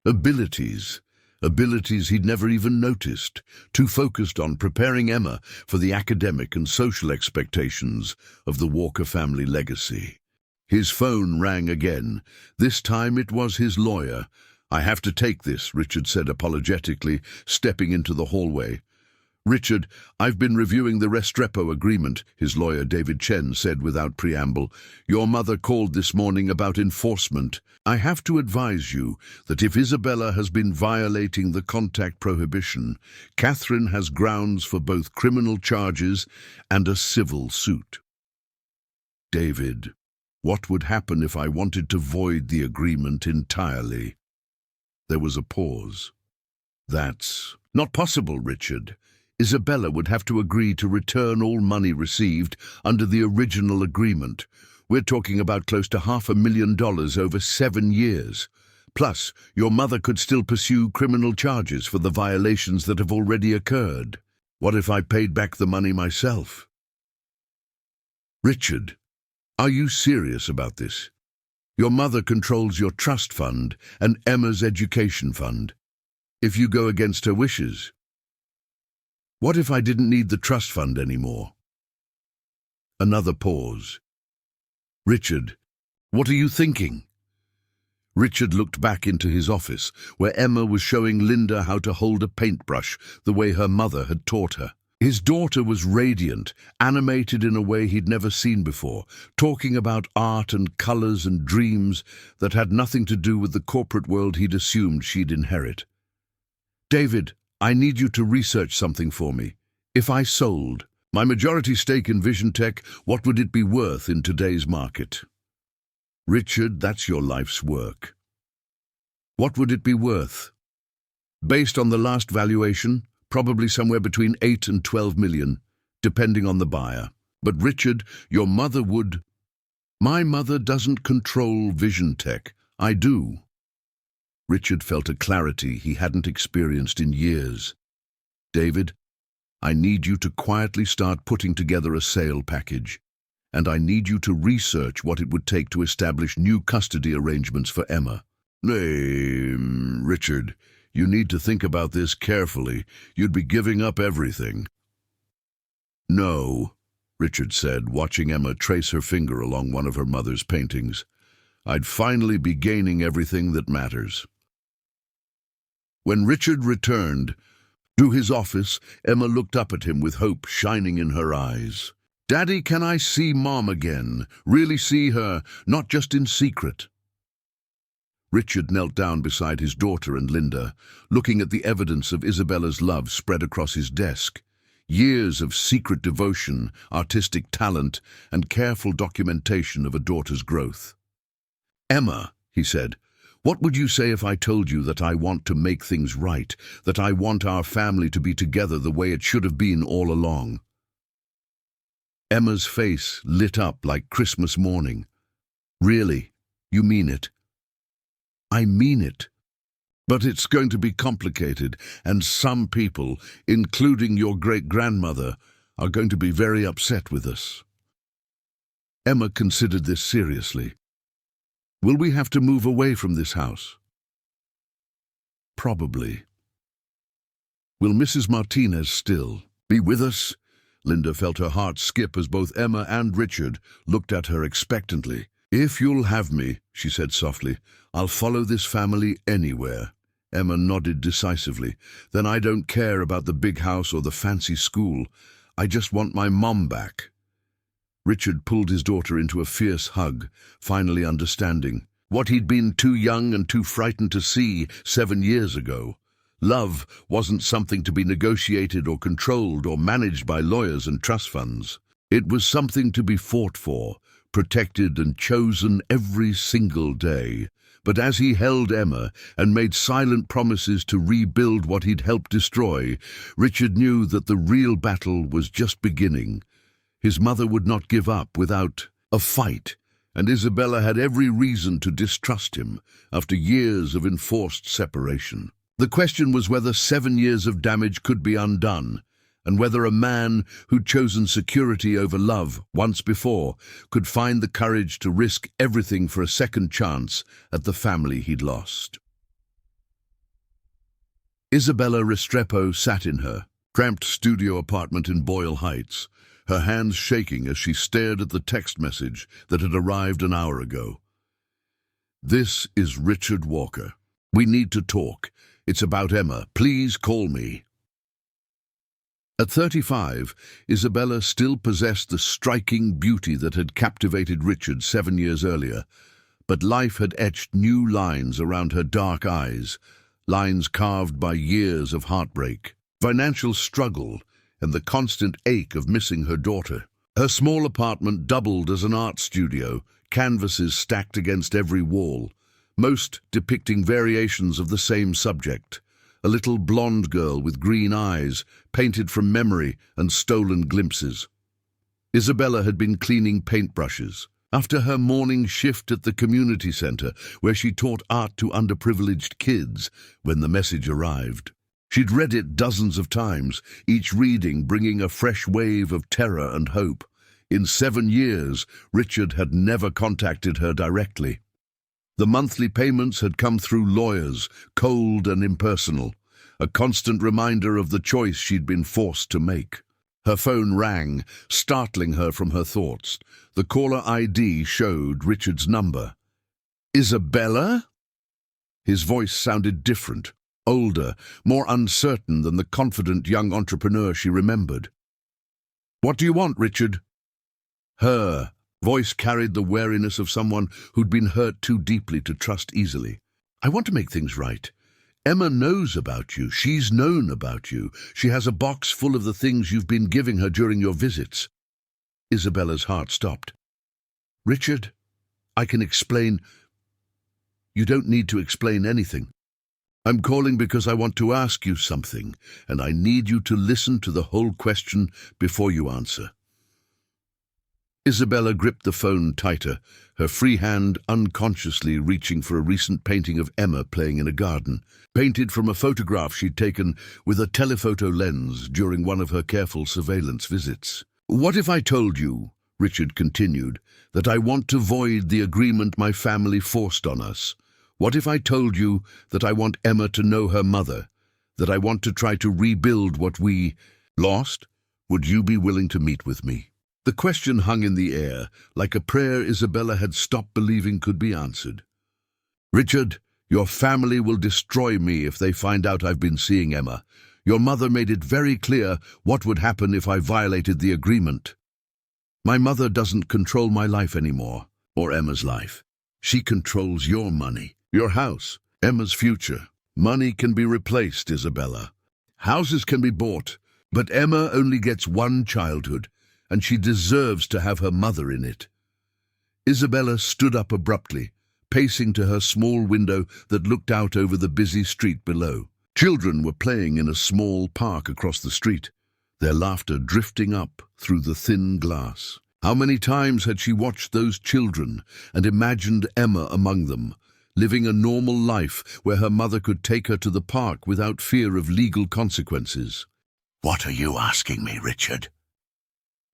abilities he'd never even noticed, too focused on preparing Emma for the academic and social expectations of the Walker family legacy. His phone rang again. This time it was his lawyer. I have to take this, Richard said apologetically, stepping into the hallway. Richard, I've been reviewing the Restrepo agreement, his lawyer David Chen said without preamble. Your mother called this morning about enforcement. I have to advise you that if Isabella has been violating the contact prohibition, Catherine has grounds for both criminal charges and a civil suit. David, what would happen if I wanted to void the agreement entirely? There was a pause. That's not possible, Richard. Isabella would have to agree to return all money received under the original agreement. We're talking about close to $500,000 over 7 years. Plus, your mother could still pursue criminal charges for the violations that have already occurred. What if I paid back the money myself? Richard, are you serious about this? Your mother controls your trust fund and Emma's education fund. If you go against her wishes, what if I didn't need the trust fund anymore? Another pause. Richard, what are you thinking? Richard looked back into his office, where Emma was showing Linda how to hold a paintbrush the way her mother had taught her. His daughter was radiant, animated in a way he'd never seen before, talking about art and colors and dreams that had nothing to do with the corporate world he'd assumed she'd inherit. David, I need you to research something for me. If I sold my majority stake in Vision Tech, what would it be worth in today's market? Richard, that's your life's work. What would it be worth? Based on the last valuation, probably somewhere between 8 and 12 million, depending on the buyer. But Richard, your mother would... My mother doesn't control Vision Tech. I do. Richard felt a clarity he hadn't experienced in years. David, I need you to quietly start putting together a sale package, and I need you to research what it would take to establish new custody arrangements for Emma. Richard, you need to think about this carefully. You'd be giving up everything. No, Richard said, watching Emma trace her finger along one of her mother's paintings. I'd finally be gaining everything that matters. When Richard returned to his office, Emma looked up at him with hope shining in her eyes. Daddy, can I see Mom again? Really see her, not just in secret? Richard knelt down beside his daughter and Linda, looking at the evidence of Isabella's love spread across his desk. Years of secret devotion, artistic talent, and careful documentation of a daughter's growth. Emma, he said, what would you say if I told you that I want to make things right, that I want our family to be together the way it should have been all along? Emma's face lit up like Christmas morning. Really? You mean it? I mean it. But it's going to be complicated, and some people, including your great-grandmother, are going to be very upset with us. Emma considered this seriously. Will we have to move away from this house? Probably. Will Mrs. Martinez still be with us? Linda felt her heart skip as both Emma and Richard looked at her expectantly. If you'll have me, she said softly, I'll follow this family anywhere. Emma nodded decisively. Then I don't care about the big house or the fancy school. I just want my mom back. Richard pulled his daughter into a fierce hug, finally understanding what he'd been too young and too frightened to see 7 years ago. Love wasn't something to be negotiated or controlled or managed by lawyers and trust funds. It was something to be fought for, protected and chosen every single day. But as he held Emma and made silent promises to rebuild what he'd helped destroy, Richard knew that the real battle was just beginning. His mother would not give up without a fight, and Isabella had every reason to distrust him after years of enforced separation. The question was whether 7 years of damage could be undone, and whether a man who'd chosen security over love once before could find the courage to risk everything for a second chance at the family he'd lost. Isabella Restrepo sat in her cramped studio apartment in Boyle Heights, her hands shaking as she stared at the text message that had arrived an hour ago. This is Richard Walker. We need to talk. It's about Emma. Please call me. At 35, Isabella still possessed the striking beauty that had captivated Richard 7 years earlier, but life had etched new lines around her dark eyes, lines carved by years of heartbreak, financial struggle, and the constant ache of missing her daughter. Her small apartment doubled as an art studio, canvases stacked against every wall, most depicting variations of the same subject. A little blonde girl with green eyes, painted from memory and stolen glimpses. Isabella had been cleaning paintbrushes after her morning shift at the community center, where she taught art to underprivileged kids, when the message arrived. She'd read it dozens of times, each reading bringing a fresh wave of terror and hope. In 7 years, Richard had never contacted her directly. The monthly payments had come through lawyers, cold and impersonal, a constant reminder of the choice she'd been forced to make. Her phone rang, startling her from her thoughts. The caller ID showed Richard's number. Isabella? His voice sounded different, older, more uncertain than the confident young entrepreneur she remembered. What do you want, Richard? Her voice carried the wariness of someone who'd been hurt too deeply to trust easily. I want to make things right. Emma knows about you. She's known about you. She has a box full of the things you've been giving her during your visits. Isabella's heart stopped. Richard, I can explain. You don't need to explain anything. I'm calling because I want to ask you something, and I need you to listen to the whole question before you answer. Isabella gripped the phone tighter, her free hand unconsciously reaching for a recent painting of Emma playing in a garden, painted from a photograph she'd taken with a telephoto lens during one of her careful surveillance visits. What if I told you, Richard continued, that I want to void the agreement my family forced on us? What if I told you that I want Emma to know her mother, that I want to try to rebuild what we lost? Would you be willing to meet with me? The question hung in the air, like a prayer Isabella had stopped believing could be answered. Richard, your family will destroy me if they find out I've been seeing Emma. Your mother made it very clear what would happen if I violated the agreement. My mother doesn't control my life anymore, or Emma's life. She controls your money, your house, Emma's future. Money can be replaced, Isabella. Houses can be bought, but Emma only gets one childhood, and she deserves to have her mother in it. Isabella stood up abruptly, pacing to her small window that looked out over the busy street below. Children were playing in a small park across the street. their laughter drifting up through the thin glass. How many times had she watched those children and imagined Emma among them, living a normal life where her mother could take her to the park without fear of legal consequences. "What are you asking me, Richard?"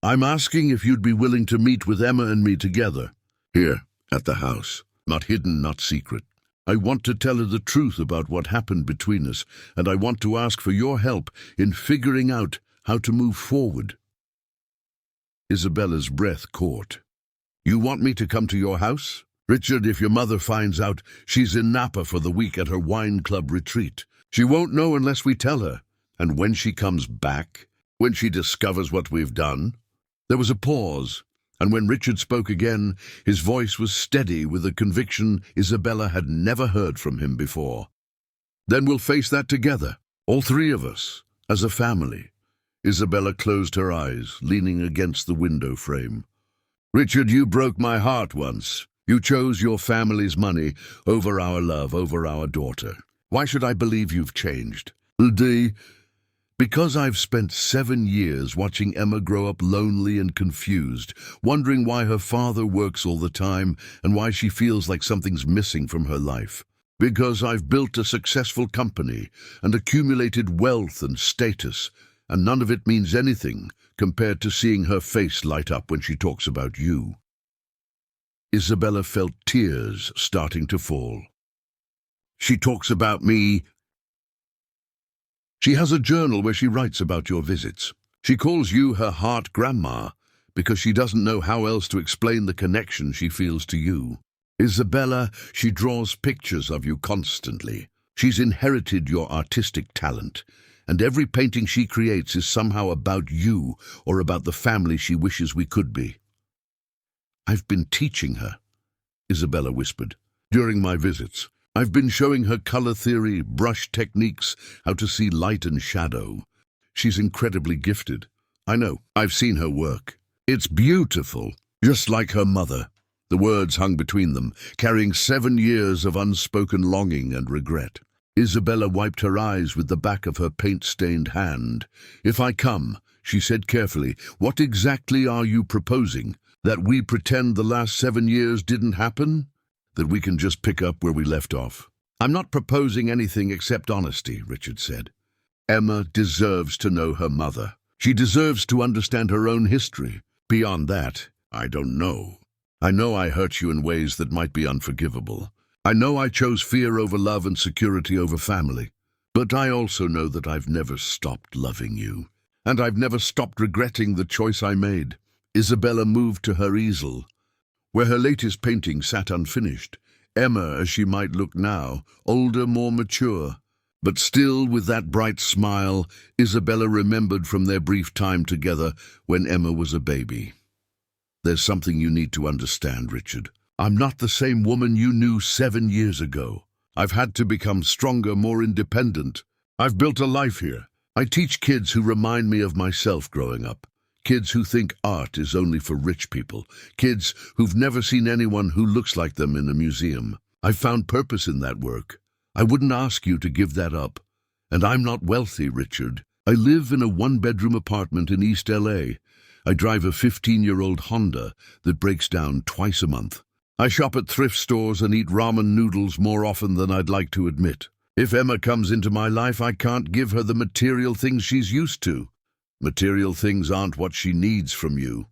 "I'm asking if you'd be willing to meet with Emma and me together, here at the house. Not hidden, not secret. I want to tell her the truth about what happened between us, and I want to ask for your help in figuring out how to move forward." Isabella's breath caught. "You want me to come to your house? Richard, if your mother finds out, she's in Napa for the week at her wine club retreat. She won't know unless we tell her. And when she comes back, when she discovers what we've done..." There was a pause, and when Richard spoke again, his voice was steady with a conviction Isabella had never heard from him before. "Then we'll face that together, all three of us, as a family." Isabella closed her eyes, leaning against the window frame. "Richard, you broke my heart once. You chose your family's money over our love, over our daughter. Why should I believe you've changed?" Because I've spent 7 years watching Emma grow up lonely and confused, wondering why her father works all the time and why she feels like something's missing from her life. Because I've built a successful company and accumulated wealth and status, and none of it means anything compared to seeing her face light up when she talks about you. Isabella felt tears starting to fall. "She talks about me." "She has a journal where she writes about your visits. She calls you her heart grandma because she doesn't know how else to explain the connection she feels to you. Isabella, she draws pictures of you constantly. She's inherited your artistic talent, and every painting she creates is somehow about you or about the family she wishes we could be." "I've been teaching her," Isabella whispered, "during my visits. I've been showing her color theory, brush techniques, how to see light and shadow. She's incredibly gifted. I know, I've seen her work. It's beautiful, just like her mother." The words hung between them, carrying 7 years of unspoken longing and regret. Isabella wiped her eyes with the back of her paint-stained hand. "If I come," she said carefully, "what exactly are you proposing? That we pretend the last 7 years didn't happen? That we can just pick up where we left off?" "I'm not proposing anything except honesty," Richard said. "Emma deserves to know her mother. She deserves to understand her own history. Beyond that, I don't know. I know I hurt you in ways that might be unforgivable. I know I chose fear over love and security over family. But I also know that I've never stopped loving you. And I've never stopped regretting the choice I made." Isabella moved to her easel, where her latest painting sat unfinished. Emma, as she might look now, older, more mature. But still, with that bright smile, Isabella remembered from their brief time together when Emma was a baby. "There's something you need to understand, Richard. I'm not the same woman you knew 7 years ago. I've had to become stronger, more independent. I've built a life here. I teach kids who remind me of myself growing up. Kids who think art is only for rich people. Kids who've never seen anyone who looks like them in a museum. I've found purpose in that work. I wouldn't ask you to give that up. And I'm not wealthy, Richard. I live in a 1-bedroom apartment in East LA. I drive a 15-year-old Honda that breaks down twice a month. I shop at thrift stores and eat ramen noodles more often than I'd like to admit. If Emma comes into my life, I can't give her the material things she's used to. Material things aren't what she needs from you."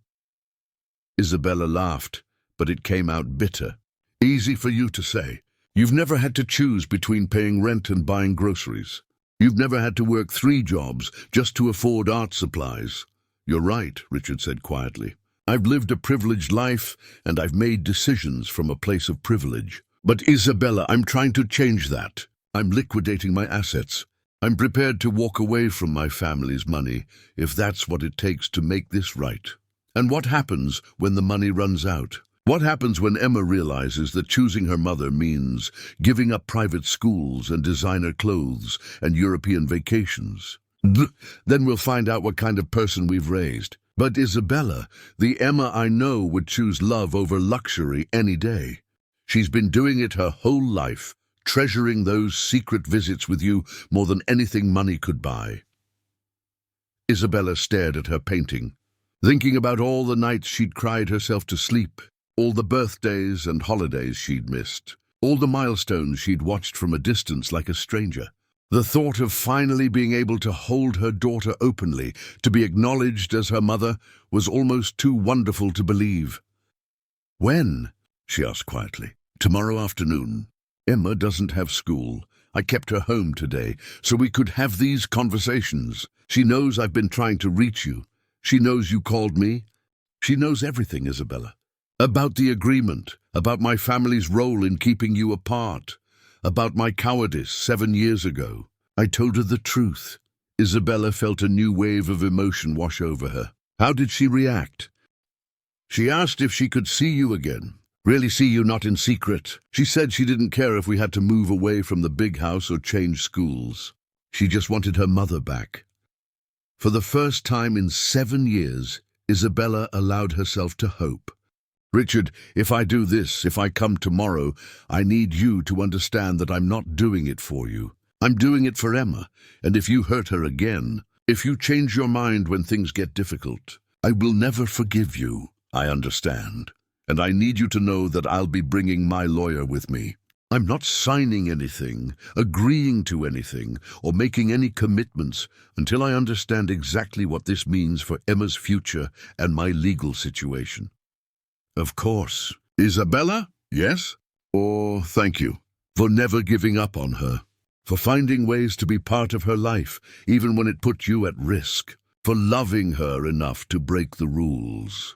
Isabella laughed, but it came out bitter. "Easy for you to say. You've never had to choose between paying rent and buying groceries. You've never had to work 3 jobs just to afford art supplies." "You're right," Richard said quietly. "I've lived a privileged life, and I've made decisions from a place of privilege. But Isabella, I'm trying to change that. I'm liquidating my assets. I'm prepared to walk away from my family's money if that's what it takes to make this right." "And what happens when the money runs out? What happens when Emma realizes that choosing her mother means giving up private schools and designer clothes and European vacations? Then we'll find out what kind of person we've raised. But Isabella, the Emma I know would choose love over luxury any day. She's been doing it her whole life, treasuring those secret visits with you more than anything money could buy." Isabella stared at her painting, thinking about all the nights she'd cried herself to sleep, all the birthdays and holidays she'd missed, all the milestones she'd watched from a distance like a stranger. The thought of finally being able to hold her daughter openly, to be acknowledged as her mother, was almost too wonderful to believe. "When?" she asked quietly. "Tomorrow afternoon. Emma doesn't have school. I kept her home today, so we could have these conversations. She knows I've been trying to reach you. She knows you called me. She knows everything, Isabella. About the agreement, about my family's role in keeping you apart, about my cowardice 7 years ago. I told her the truth." Isabella felt a new wave of emotion wash over her. "How did she react?" "She asked if she could see you again. Really see you, not in secret. She said she didn't care if we had to move away from the big house or change schools. She just wanted her mother back." For the first time in 7 years, Isabella allowed herself to hope. "Richard, if I do this, if I come tomorrow, I need you to understand that I'm not doing it for you. I'm doing it for Emma, and if you hurt her again, if you change your mind when things get difficult, I will never forgive you. I understand. And I need you to know that I'll be bringing my lawyer with me. I'm not signing anything, agreeing to anything, or making any commitments until I understand exactly what this means for Emma's future and my legal situation." "Of course. Isabella, yes? Oh, thank you for never giving up on her, for finding ways to be part of her life, even when it put you at risk, for loving her enough to break the rules."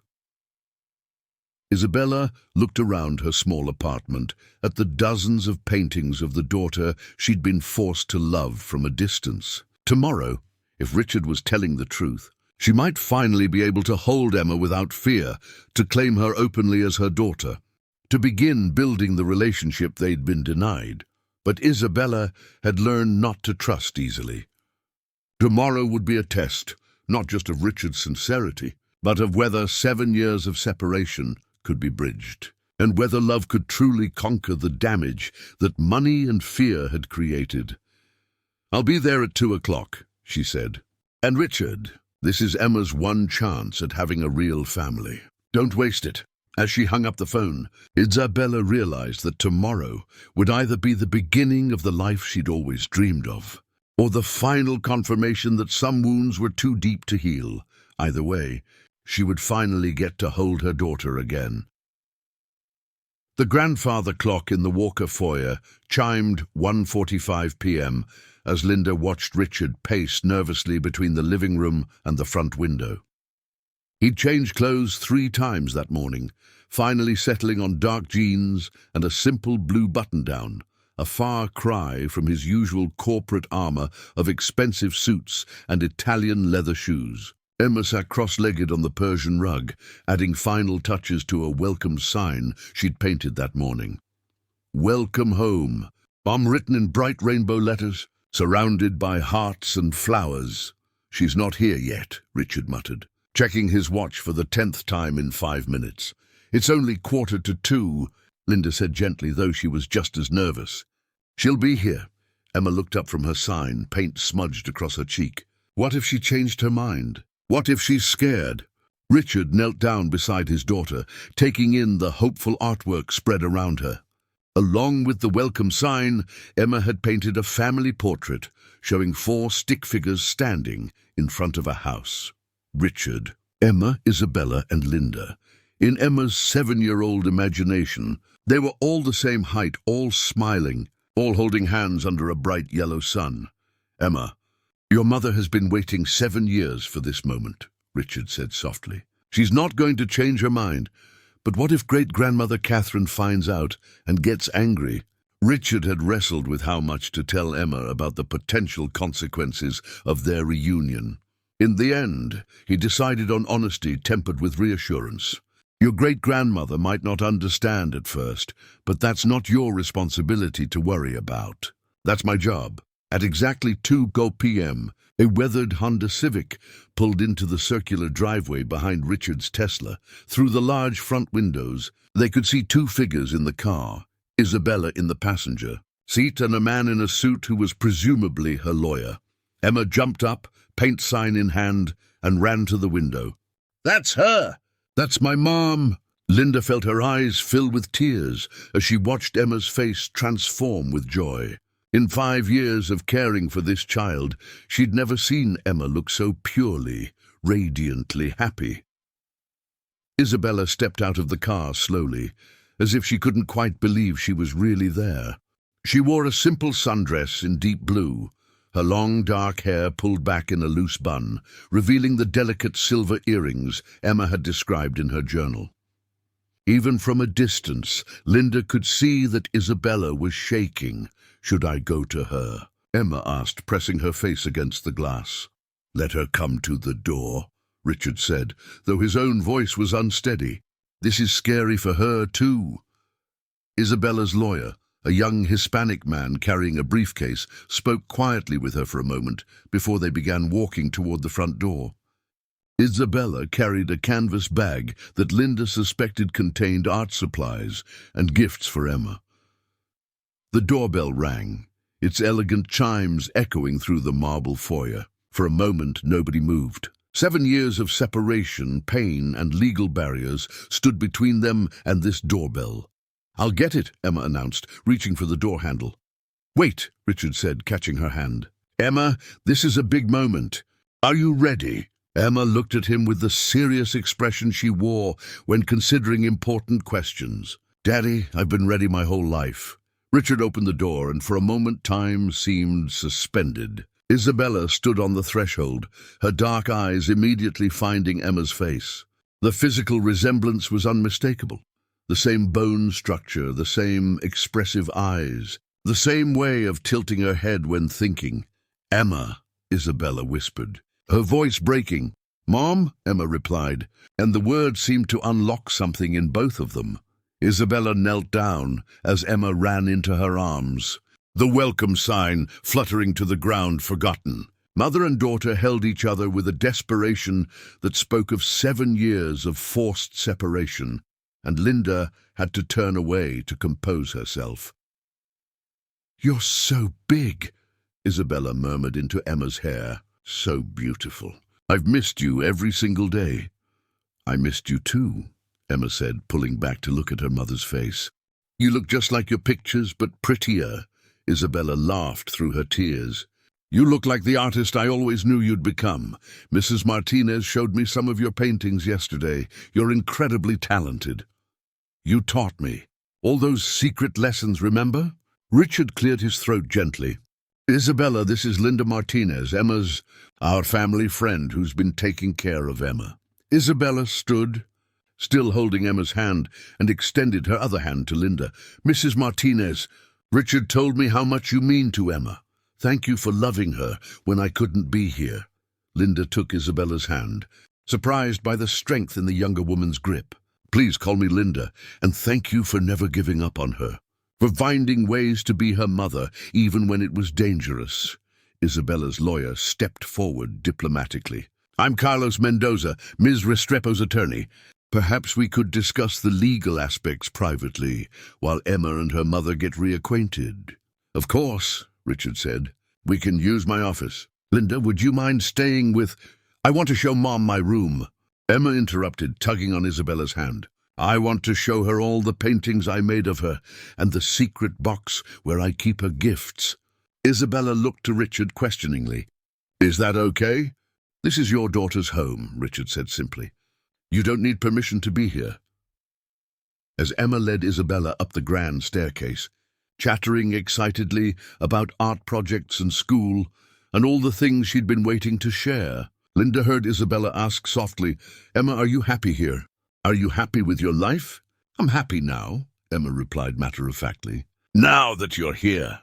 Isabella looked around her small apartment at the dozens of paintings of the daughter she'd been forced to love from a distance. Tomorrow, if Richard was telling the truth, she might finally be able to hold Emma without fear, to claim her openly as her daughter, to begin building the relationship they'd been denied. But Isabella had learned not to trust easily. Tomorrow would be a test, not just of Richard's sincerity, but of whether 7 years of separation could be bridged, and whether love could truly conquer the damage that money and fear had created. "I'll be there at 2 o'clock, she said. "And Richard, this is Emma's one chance at having a real family. Don't waste it." As she hung up the phone, Isabella realized that tomorrow would either be the beginning of the life she'd always dreamed of, or the final confirmation that some wounds were too deep to heal. Either way, she would finally get to hold her daughter again. The grandfather clock in the Walker foyer chimed 1:45 p.m. as Linda watched Richard pace nervously between the living room and the front window. He'd changed clothes 3 times that morning, finally settling on dark jeans and a simple blue button-down, a far cry from his usual corporate armor of expensive suits and Italian leather shoes. Emma sat cross-legged on the Persian rug, adding final touches to a welcome sign she'd painted that morning. "Welcome home," written in bright rainbow letters, surrounded by hearts and flowers. "She's not here yet," Richard muttered, checking his watch for the 10th time in 5 minutes. "It's only 1:45, Linda said gently, though she was just as nervous. "She'll be here." Emma looked up from her sign, paint smudged across her cheek. What if she changed her mind? What if she's scared? Richard knelt down beside his daughter, taking in the hopeful artwork spread around her. Along with the welcome sign, Emma had painted a family portrait showing 4 stick figures standing in front of a house. Richard, Emma, Isabella, and Linda. In Emma's 7-year-old imagination, they were all the same height, all smiling, all holding hands under a bright yellow sun. "Emma, your mother has been waiting 7 years for this moment," Richard said softly. "She's not going to change her mind. But what if great-grandmother Catherine finds out and gets angry?" Richard had wrestled with how much to tell Emma about the potential consequences of their reunion. In the end, he decided on honesty tempered with reassurance. "Your great-grandmother might not understand at first, but that's not your responsibility to worry about. That's my job." At exactly 2 p.m., a weathered Honda Civic pulled into the circular driveway behind Richard's Tesla. Through the large front windows, they could see 2 figures in the car, Isabella in the passenger seat and a man in a suit who was presumably her lawyer. Emma jumped up, paint sign in hand, and ran to the window. "That's her!" "That's my mom!" Linda felt her eyes fill with tears as she watched Emma's face transform with joy. In 5 years of caring for this child, she'd never seen Emma look so purely, radiantly happy. Isabella stepped out of the car slowly, as if she couldn't quite believe she was really there. She wore a simple sundress in deep blue, her long dark hair pulled back in a loose bun, revealing the delicate silver earrings Emma had described in her journal. Even from a distance, Linda could see that Isabella was shaking. "Should I go to her?" Emma asked, pressing her face against the glass. "Let her come to the door," Richard said, though his own voice was unsteady. "This is scary for her, too." Isabella's lawyer, a young Hispanic man carrying a briefcase, spoke quietly with her for a moment before they began walking toward the front door. Isabella carried a canvas bag that Linda suspected contained art supplies and gifts for Emma. The doorbell rang, its elegant chimes echoing through the marble foyer. For a moment, nobody moved. 7 years of separation, pain, and legal barriers stood between them and this doorbell. "I'll get it," Emma announced, reaching for the door handle. "Wait," Richard said, catching her hand. "Emma, this is a big moment. Are you ready?" Emma looked at him with the serious expression she wore when considering important questions. "Daddy, I've been ready my whole life." Richard opened the door, and for a moment time seemed suspended. Isabella stood on the threshold, her dark eyes immediately finding Emma's face. The physical resemblance was unmistakable. The same bone structure, the same expressive eyes, the same way of tilting her head when thinking. "Emma," Isabella whispered, her voice breaking. "Mom," Emma replied, and the word seemed to unlock something in both of them. Isabella knelt down as Emma ran into her arms, the welcome sign fluttering to the ground forgotten. Mother and daughter held each other with a desperation that spoke of 7 years of forced separation, and Linda had to turn away to compose herself. "You're so big," Isabella murmured into Emma's hair. "So beautiful. I've missed you every single day." "I missed you too," Emma said, pulling back to look at her mother's face. "You look just like your pictures, but prettier." Isabella laughed through her tears. "You look like the artist I always knew you'd become. Mrs. Martinez showed me some of your paintings yesterday. You're incredibly talented. You taught me. All those secret lessons, remember?" Richard cleared his throat gently. "Isabella, this is Linda Martinez, our family friend who's been taking care of Emma." Isabella stood, still holding Emma's hand, and extended her other hand to Linda. "Mrs. Martinez, Richard told me how much you mean to Emma. Thank you for loving her when I couldn't be here." Linda took Isabella's hand, surprised by the strength in the younger woman's grip. "Please call me Linda, and thank you for never giving up on her, for finding ways to be her mother even when it was dangerous." Isabella's lawyer stepped forward diplomatically. "I'm Carlos Mendoza, Ms. Restrepo's attorney. Perhaps we could discuss the legal aspects privately while Emma and her mother get reacquainted." "Of course," Richard said. "We can use my office. Linda, would you mind staying with— I want to show Mom my room." Emma interrupted, tugging on Isabella's hand. "I want to show her all the paintings I made of her and the secret box where I keep her gifts." Isabella looked to Richard questioningly. "Is that okay?" "This is your daughter's home," Richard said simply. "You don't need permission to be here." As Emma led Isabella up the grand staircase, chattering excitedly about art projects and school and all the things she'd been waiting to share, Linda heard Isabella ask softly, "Emma, are you happy here? Are you happy with your life?" "I'm happy now," Emma replied matter-of-factly. "Now that you're here."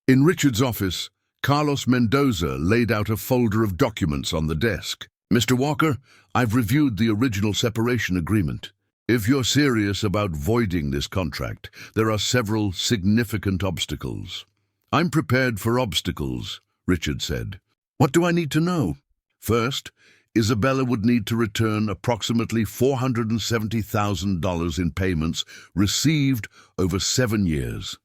In Richard's office, Carlos Mendoza laid out a folder of documents on the desk. "Mr. Walker, I've reviewed the original separation agreement. If you're serious about voiding this contract, there are several significant obstacles." "I'm prepared for obstacles," Richard said. "What do I need to know?" "First, Isabella would need to return approximately $470,000 in payments received over 7 years.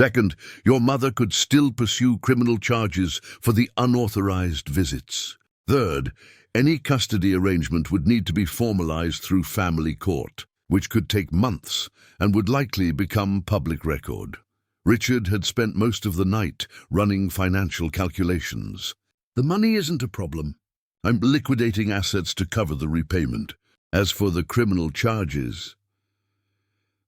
Second, your mother could still pursue criminal charges for the unauthorized visits. Third, any custody arrangement would need to be formalized through family court, which could take months and would likely become public record. Richard had spent most of the night running financial calculations. The money isn't a problem. I'm liquidating assets to cover the repayment. As for the criminal charges,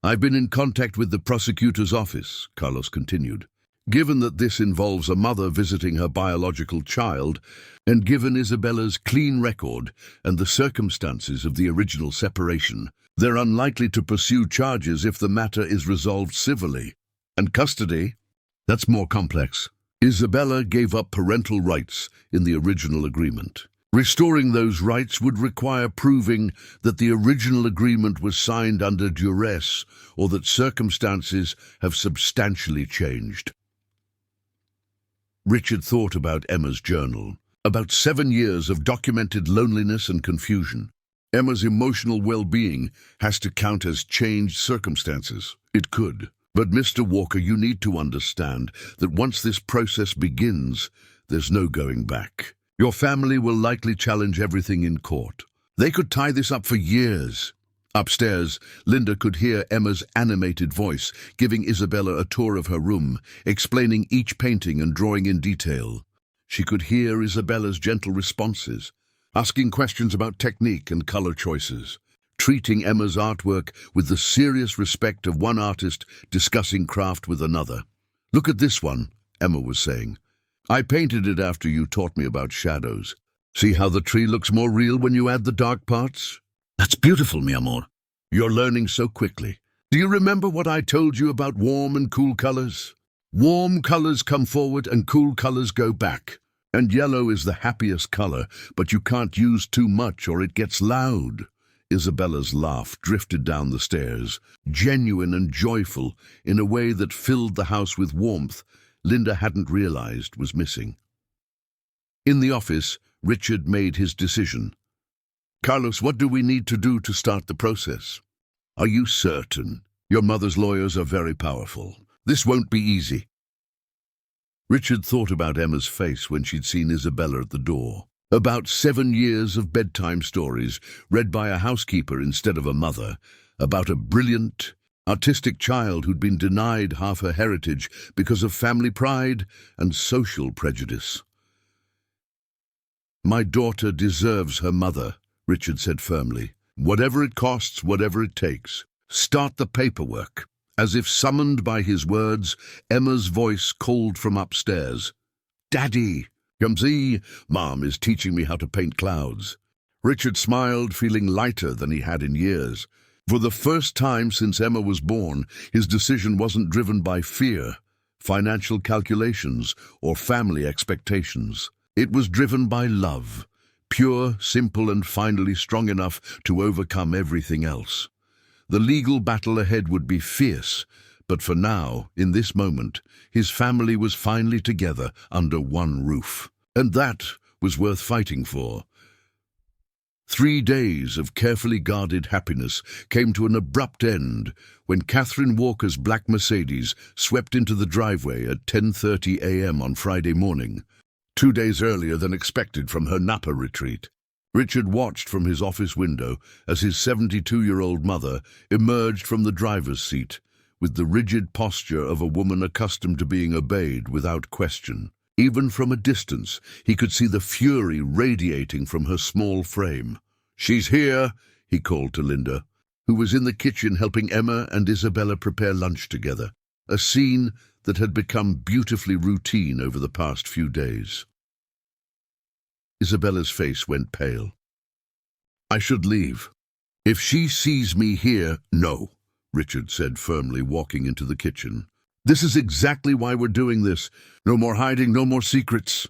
I've been in contact with the prosecutor's office, Carlos continued. Given that this involves a mother visiting her biological child, and given Isabella's clean record and the circumstances of the original separation, they're unlikely to pursue charges if the matter is resolved civilly. And custody? That's more complex. Isabella gave up parental rights in the original agreement. Restoring those rights would require proving that the original agreement was signed under duress or that circumstances have substantially changed. Richard thought about Emma's journal. About 7 years of documented loneliness and confusion. Emma's emotional well-being has to count as changed circumstances. It could. But Mr. Walker, you need to understand that once this process begins, there's no going back. Your family will likely challenge everything in court. They could tie this up for years. Upstairs, Linda could hear Emma's animated voice, giving Isabella a tour of her room, explaining each painting and drawing in detail. She could hear Isabella's gentle responses, asking questions about technique and color choices, treating Emma's artwork with the serious respect of one artist discussing craft with another. "Look at this one," Emma was saying. "I painted it after you taught me about shadows. See how the tree looks more real when you add the dark parts? That's beautiful, mi amor. You're learning so quickly. Do you remember what I told you about warm and cool colors? Warm colors come forward and cool colors go back. And yellow is the happiest color, but you can't use too much or it gets loud." Isabella's laugh drifted down the stairs, genuine and joyful in a way that filled the house with warmth Linda hadn't realized was missing. In the office, Richard made his decision. "Carlos, what do we need to do to start the process?" "Are you certain? Your mother's lawyers are very powerful. This won't be easy." Richard thought about Emma's face when she'd seen Isabella at the door. About 7 years of bedtime stories, read by a housekeeper instead of a mother, about a brilliant, artistic child who'd been denied half her heritage because of family pride and social prejudice. "My daughter deserves her mother," Richard said firmly. "Whatever it costs, whatever it takes. Start the paperwork." As if summoned by his words, Emma's voice called from upstairs. "Daddy, come see, Mom is teaching me how to paint clouds." Richard smiled, feeling lighter than he had in years. For the first time since Emma was born, his decision wasn't driven by fear, financial calculations, or family expectations. It was driven by love, pure, simple, and finally strong enough to overcome everything else. The legal battle ahead would be fierce, but for now, in this moment, his family was finally together under one roof. And that was worth fighting for. 3 days of carefully guarded happiness came to an abrupt end when Catherine Walker's black Mercedes swept into the driveway at 10:30 a.m. on Friday morning, 2 days earlier than expected from her Napa retreat. Richard watched from his office window as his 72-year-old mother emerged from the driver's seat with the rigid posture of a woman accustomed to being obeyed without question. Even from a distance, he could see the fury radiating from her small frame. "She's here," he called to Linda, who was in the kitchen helping Emma and Isabella prepare lunch together, a scene that had become beautifully routine over the past few days. Isabella's face went pale. "I should leave. If she sees me here, no," Richard said firmly, walking into the kitchen. "This is exactly why we're doing this. No more hiding, no more secrets."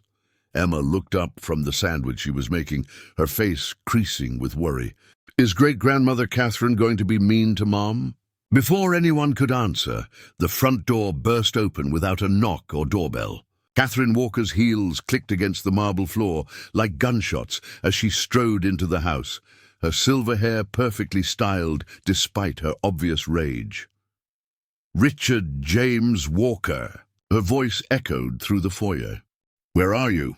Emma looked up from the sandwich she was making, her face creasing with worry. "Is great-grandmother Catherine going to be mean to Mom?" Before anyone could answer, the front door burst open without a knock or doorbell. Catherine Walker's heels clicked against the marble floor like gunshots as she strode into the house, her silver hair perfectly styled despite her obvious rage. Richard James Walker. Her voice echoed through the foyer. Where are you?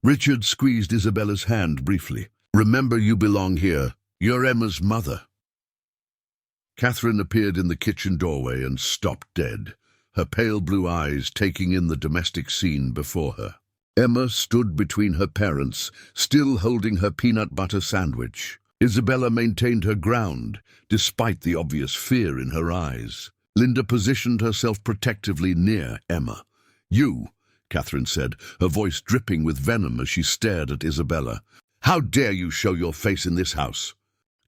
Richard squeezed Isabella's hand briefly. Remember, you belong here. You're Emma's mother. Catherine appeared in the kitchen doorway and stopped dead, her pale blue eyes taking in the domestic scene before her. Emma stood between her parents, still holding her peanut butter sandwich. Isabella maintained her ground, despite the obvious fear in her eyes. Linda positioned herself protectively near Emma. You, Catherine said, her voice dripping with venom as she stared at Isabella. How dare you show your face in this house?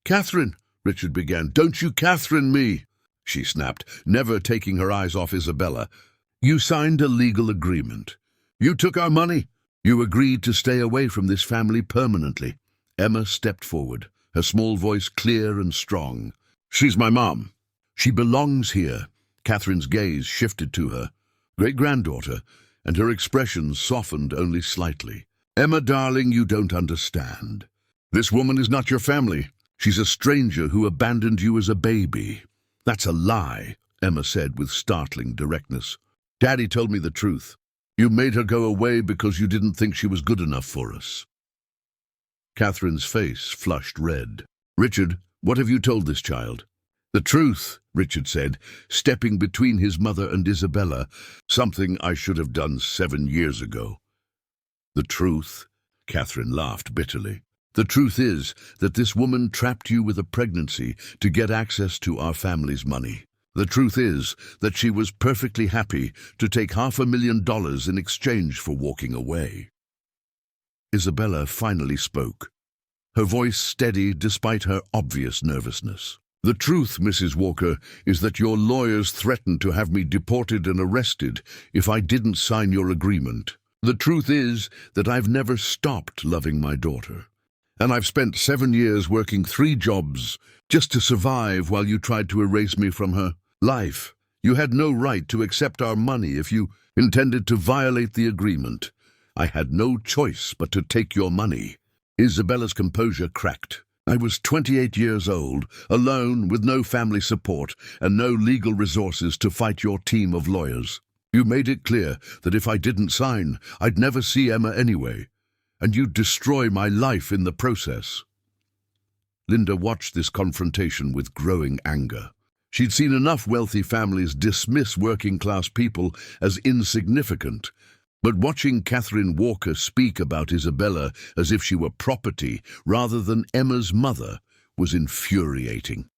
Catherine, Richard began. Don't you Catherine me, she snapped, never taking her eyes off Isabella. You signed a legal agreement. You took our money. You agreed to stay away from this family permanently. Emma stepped forward, her small voice clear and strong. She's my mom. She belongs here. Catherine's gaze shifted to her great-granddaughter, and her expression softened only slightly. Emma, darling, you don't understand. This woman is not your family. She's a stranger who abandoned you as a baby. That's a lie, Emma said with startling directness. Daddy told me the truth. You made her go away because you didn't think she was good enough for us. Catherine's face flushed red. Richard, what have you told this child? The truth, Richard said, stepping between his mother and Isabella, something I should have done 7 years ago. The truth? Catherine laughed bitterly. The truth is that this woman trapped you with a pregnancy to get access to our family's money. The truth is that she was perfectly happy to take $500,000 in exchange for walking away. Isabella finally spoke, her voice steady despite her obvious nervousness. The truth, Mrs. Walker, is that your lawyers threatened to have me deported and arrested if I didn't sign your agreement. The truth is that I've never stopped loving my daughter. And I've spent 7 years working 3 jobs just to survive while you tried to erase me from her life. You had no right to accept our money if you intended to violate the agreement. I had no choice but to take your money. Isabella's composure cracked. I was 28 years old, alone with no family support and no legal resources to fight your team of lawyers. You made it clear that if I didn't sign, I'd never see Emma anyway, and you'd destroy my life in the process. Linda watched this confrontation with growing anger. She'd seen enough wealthy families dismiss working-class people as insignificant, but watching Catherine Walker speak about Isabella as if she were property rather than Emma's mother was infuriating.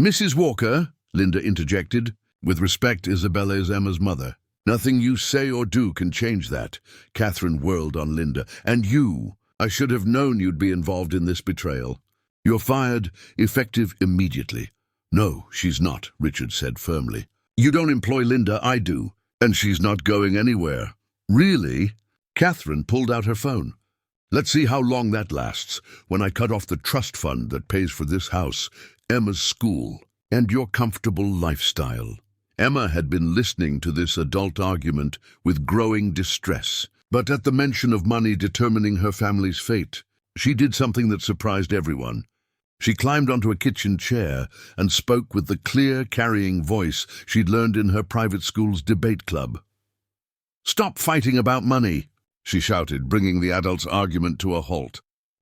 Mrs. Walker, Linda interjected. With respect, Isabella is Emma's mother. Nothing you say or do can change that, Catherine whirled on Linda. And you, I should have known you'd be involved in this betrayal. You're fired, effective immediately. No, she's not, Richard said firmly. You don't employ Linda, I do. And she's not going anywhere. Really? Catherine pulled out her phone. Let's see how long that lasts when I cut off the trust fund that pays for this house, Emma's school, and your comfortable lifestyle. Emma had been listening to this adult argument with growing distress, but at the mention of money determining her family's fate, she did something that surprised everyone. She climbed onto a kitchen chair and spoke with the clear, carrying voice she'd learned in her private school's debate club. "Stop fighting about money," she shouted, bringing the adults' argument to a halt.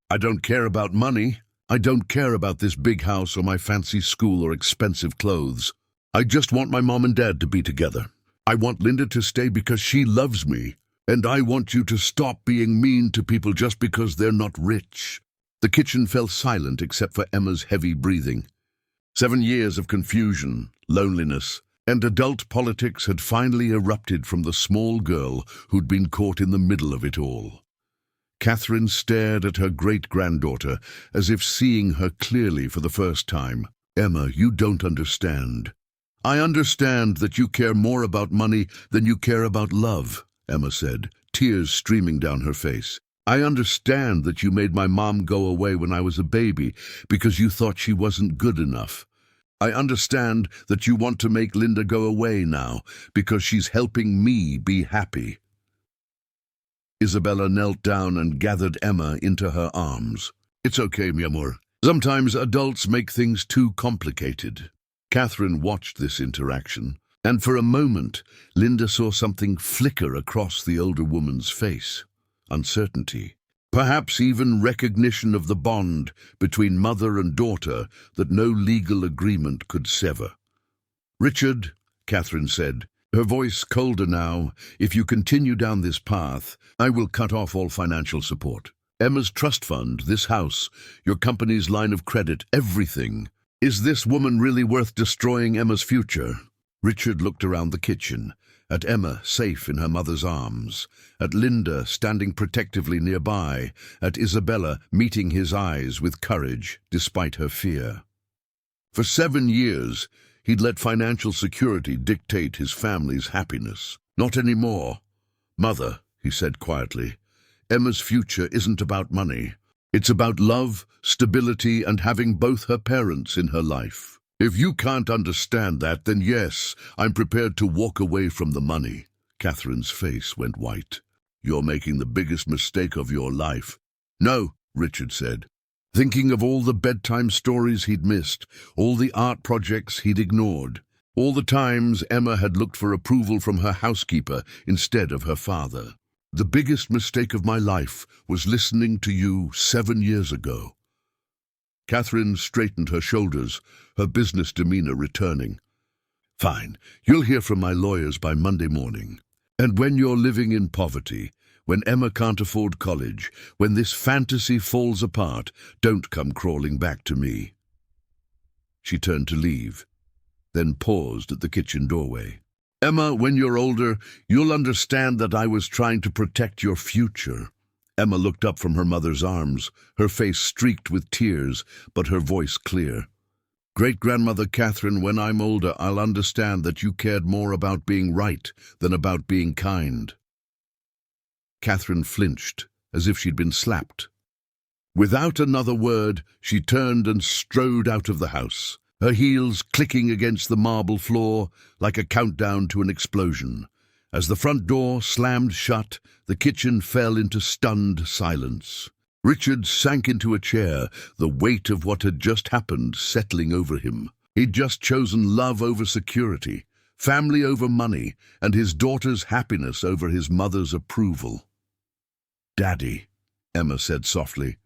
"I don't care about money. I don't care about this big house or my fancy school or expensive clothes. I just want my mom and dad to be together. I want Linda to stay because she loves me, and I want you to stop being mean to people just because they're not rich." The kitchen fell silent except for Emma's heavy breathing. 7 years of confusion, loneliness, and adult politics had finally erupted from the small girl who'd been caught in the middle of it all. Catherine stared at her great-granddaughter as if seeing her clearly for the first time. "Emma, you don't understand. I understand that you care more about money than you care about love," Emma said, tears streaming down her face. "I understand that you made my mom go away when I was a baby because you thought she wasn't good enough. I understand that you want to make Linda go away now because she's helping me be happy." Isabella knelt down and gathered Emma into her arms. "It's okay, mi amor. Sometimes adults make things too complicated. Catherine watched this interaction, and for a moment, Linda saw something flicker across the older woman's face. Uncertainty. Perhaps even recognition of the bond between mother and daughter that no legal agreement could sever. "Richard," Catherine said, her voice colder now, "if you continue down this path, I will cut off all financial support. Emma's trust fund, this house, your company's line of credit, everything. Is this woman really worth destroying Emma's future?" Richard looked around the kitchen, at Emma safe in her mother's arms, at Linda standing protectively nearby, at Isabella meeting his eyes with courage despite her fear. For 7 years, he'd let financial security dictate his family's happiness. "Not anymore. Mother," he said quietly, "Emma's future isn't about money. It's about love, stability, and having both her parents in her life. If you can't understand that, then yes, I'm prepared to walk away from the money." Catherine's face went white. "You're making the biggest mistake of your life." "No," Richard said, thinking of all the bedtime stories he'd missed, all the art projects he'd ignored, all the times Emma had looked for approval from her housekeeper instead of her father. "The biggest mistake of my life was listening to you 7 years ago." Catherine straightened her shoulders, her business demeanor returning. "Fine, you'll hear from my lawyers by Monday morning. And when you're living in poverty, when Emma can't afford college, when this fantasy falls apart, don't come crawling back to me." She turned to leave, then paused at the kitchen doorway. "Emma, when you're older, you'll understand that I was trying to protect your future." Emma looked up from her mother's arms, her face streaked with tears, but her voice clear. "Great-grandmother Catherine, when I'm older, I'll understand that you cared more about being right than about being kind." Catherine flinched, as if she'd been slapped. Without another word, she turned and strode out of the house, her heels clicking against the marble floor like a countdown to an explosion. As the front door slammed shut, the kitchen fell into stunned silence. Richard sank into a chair, the weight of what had just happened settling over him. He'd just chosen love over security, family over money, and his daughter's happiness over his mother's approval. "Daddy," Emma said softly,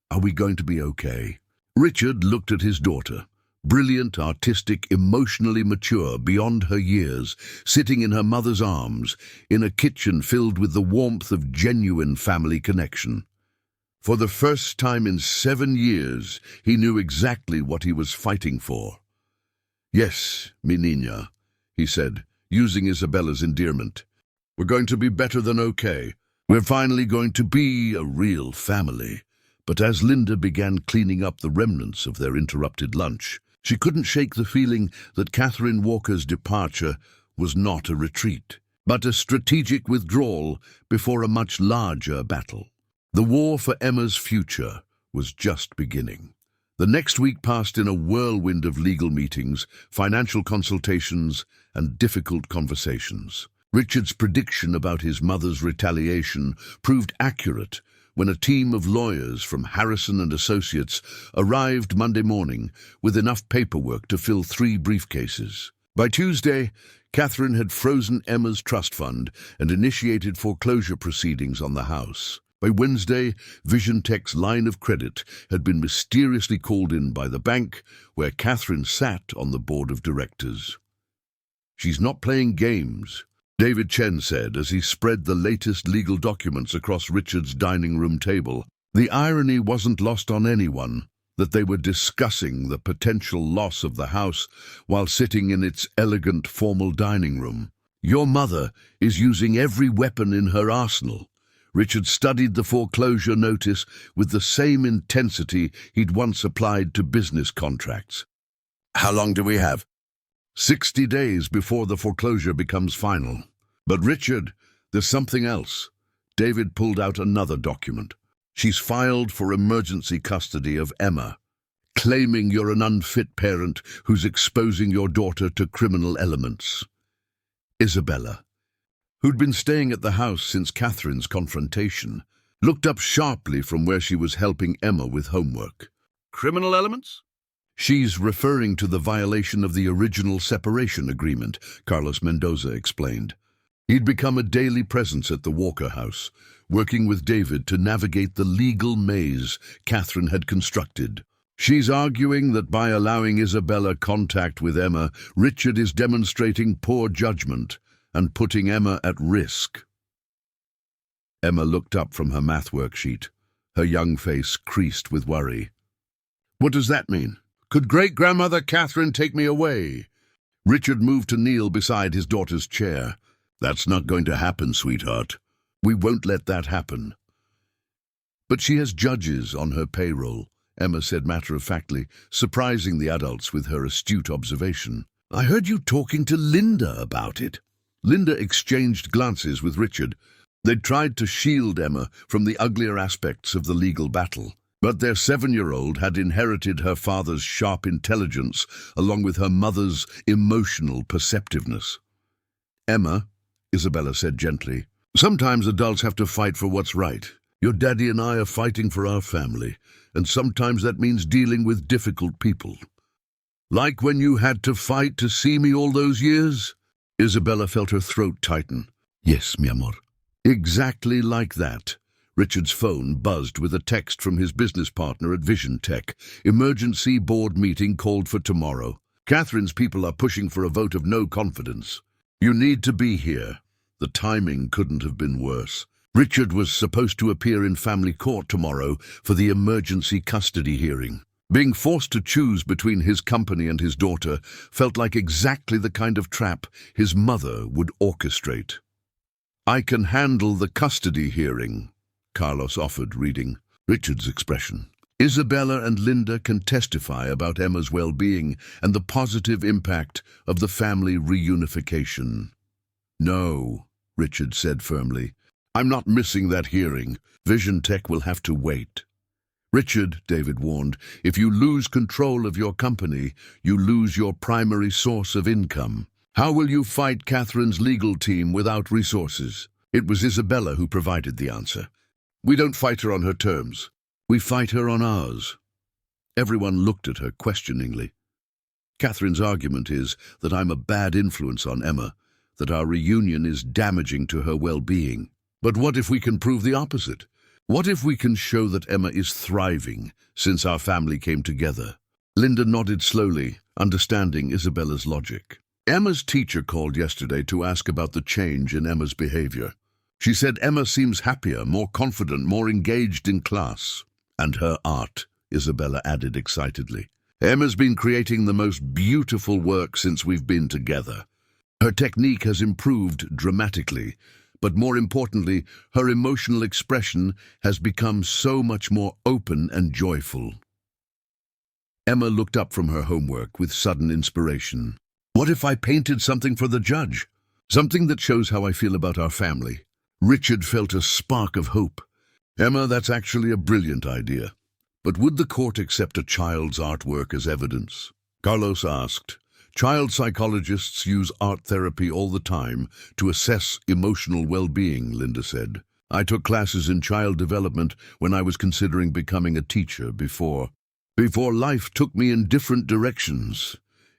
"are we going to be okay?" Richard looked at his daughter. Brilliant, artistic, emotionally mature, beyond her years, sitting in her mother's arms, in a kitchen filled with the warmth of genuine family connection. For the first time in 7 years, he knew exactly what he was fighting for. "Yes, mi niña," he said, using Isabella's endearment. "We're going to be better than okay. We're finally going to be a real family." But as Linda began cleaning up the remnants of their interrupted lunch, she couldn't shake the feeling that Catherine Walker's departure was not a retreat, but a strategic withdrawal before a much larger battle. The war for Emma's future was just beginning. The next week passed in a whirlwind of legal meetings, financial consultations, and difficult conversations. Richard's prediction about his mother's retaliation proved accurate when a team of lawyers from Harrison and Associates arrived Monday morning with enough paperwork to fill 3 briefcases. By Tuesday, Catherine had frozen Emma's trust fund and initiated foreclosure proceedings on the house. By Wednesday, Vision Tech's line of credit had been mysteriously called in by the bank, where Catherine sat on the board of directors. "She's not playing games," David Chen said as he spread the latest legal documents across Richard's dining room table. The irony wasn't lost on anyone that they were discussing the potential loss of the house while sitting in its elegant, formal dining room. "Your mother is using every weapon in her arsenal." Richard studied the foreclosure notice with the same intensity he'd once applied to business contracts. "How long do we have?" 60 days before the foreclosure becomes final. "But Richard, there's something else." David pulled out another document. "She's filed for emergency custody of Emma, claiming you're an unfit parent who's exposing your daughter to criminal elements." Isabella, who'd been staying at the house since Catherine's confrontation, looked up sharply from where she was helping Emma with homework. "Criminal elements?" She's referring to the violation of the original separation agreement, Carlos Mendoza explained. He'd become a daily presence at the Walker house, working with David to navigate the legal maze Catherine had constructed. She's arguing that by allowing Isabella contact with Emma, Richard is demonstrating poor judgment and putting Emma at risk. Emma looked up from her math worksheet, her young face creased with worry. What does that mean? Could great-grandmother Catherine take me away? Richard moved to kneel beside his daughter's chair. That's not going to happen, sweetheart. We won't let that happen. But she has judges on her payroll, Emma said matter-of-factly, surprising the adults with her astute observation. I heard you talking to Linda about it. Linda exchanged glances with Richard. They'd tried to shield Emma from the uglier aspects of the legal battle. But their 7-year-old had inherited her father's sharp intelligence along with her mother's emotional perceptiveness. Emma, Isabella said gently, sometimes adults have to fight for what's right. Your daddy and I are fighting for our family, and sometimes that means dealing with difficult people. Like when you had to fight to see me all those years? Isabella felt her throat tighten. Yes, mi amor. Exactly like that. Richard's phone buzzed with a text from his business partner at Vision Tech. Emergency board meeting called for tomorrow. Catherine's people are pushing for a vote of no confidence. You need to be here. The timing couldn't have been worse. Richard was supposed to appear in family court tomorrow for the emergency custody hearing. Being forced to choose between his company and his daughter felt like exactly the kind of trap his mother would orchestrate. I can handle the custody hearing, Carlos offered, reading Richard's expression. Isabella and Linda can testify about Emma's well-being and the positive impact of the family reunification. No, Richard said firmly. I'm not missing that hearing. Vision Tech will have to wait. Richard, David warned, if you lose control of your company, you lose your primary source of income. How will you fight Catherine's legal team without resources? It was Isabella who provided the answer. We don't fight her on her terms. We fight her on ours. Everyone looked at her questioningly. Catherine's argument is that I'm a bad influence on Emma, that our reunion is damaging to her well-being. But what if we can prove the opposite? What if we can show that Emma is thriving since our family came together? Linda nodded slowly, understanding Isabella's logic. Emma's teacher called yesterday to ask about the change in Emma's behavior. She said Emma seems happier, more confident, more engaged in class. And her art, Isabella added excitedly. Emma's been creating the most beautiful work since we've been together. Her technique has improved dramatically, but more importantly, her emotional expression has become so much more open and joyful. Emma looked up from her homework with sudden inspiration. What if I painted something for the judge? Something that shows how I feel about our family. Richard felt a spark of hope. Emma, that's actually a brilliant idea. But would the court accept a child's artwork as evidence? Carlos asked. Child psychologists use art therapy all the time to assess emotional well-being, Linda said. I took classes in child development when I was considering becoming a teacher before life took me in different directions.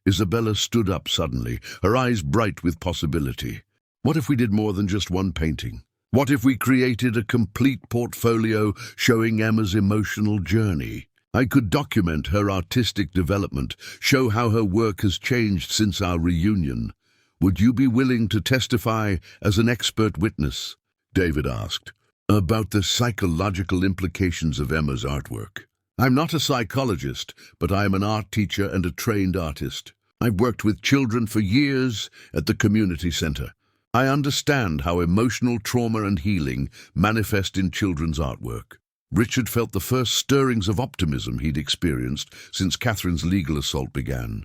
Isabella stood up suddenly, her eyes bright with possibility. What if we did more than just one painting? What if we created a complete portfolio showing Emma's emotional journey? I could document her artistic development, show how her work has changed since our reunion. Would you be willing to testify as an expert witness? David asked. About the psychological implications of Emma's artwork. I'm not a psychologist, but I am an art teacher and a trained artist. I've worked with children for years at the community center. I understand how emotional trauma and healing manifest in children's artwork. Richard felt the first stirrings of optimism he'd experienced since Catherine's legal assault began.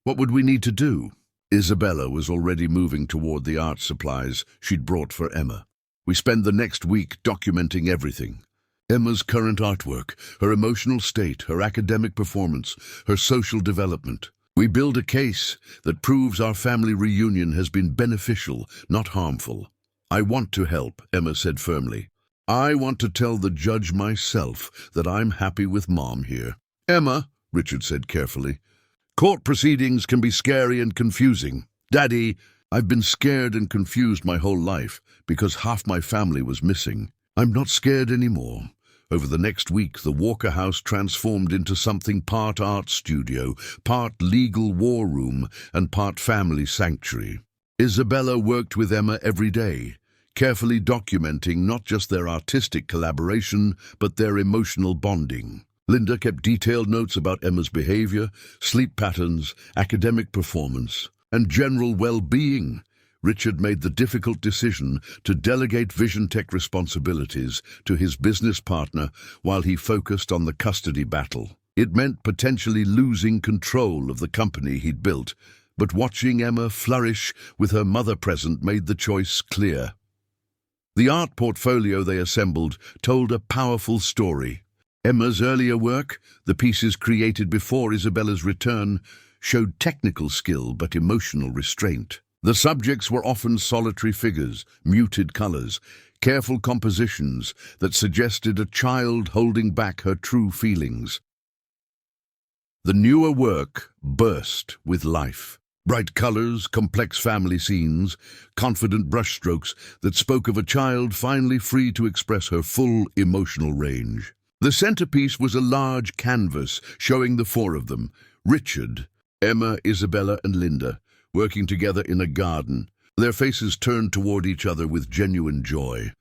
What would we need to do? Isabella was already moving toward the art supplies she'd brought for Emma. We spend the next week documenting everything. Emma's current artwork, her emotional state, her academic performance, her social development. We build a case that proves our family reunion has been beneficial, not harmful. I want to help, Emma said firmly. I want to tell the judge myself that I'm happy with Mom here. Emma, Richard said carefully. "Court proceedings can be scary and confusing. Daddy, I've been scared and confused my whole life because half my family was missing. I'm not scared anymore." Over the next week, the Walker house transformed into something part art studio, part legal war room, and part family sanctuary. Isabella worked with Emma every day, carefully documenting not just their artistic collaboration, but their emotional bonding. Linda kept detailed notes about Emma's behavior, sleep patterns, academic performance, and general well-being. Richard made the difficult decision to delegate Vision Tech responsibilities to his business partner while he focused on the custody battle. It meant potentially losing control of the company he'd built, but watching Emma flourish with her mother present made the choice clear. The art portfolio they assembled told a powerful story. Emma's earlier work, the pieces created before Isabella's return, showed technical skill but emotional restraint. The subjects were often solitary figures, muted colors, careful compositions that suggested a child holding back her true feelings. The newer work burst with life. Bright colors, complex family scenes, confident brushstrokes that spoke of a child finally free to express her full emotional range. The centerpiece was a large canvas showing the four of them, Richard, Emma, Isabella, and Linda, working together in a garden, their faces turned toward each other with genuine joy.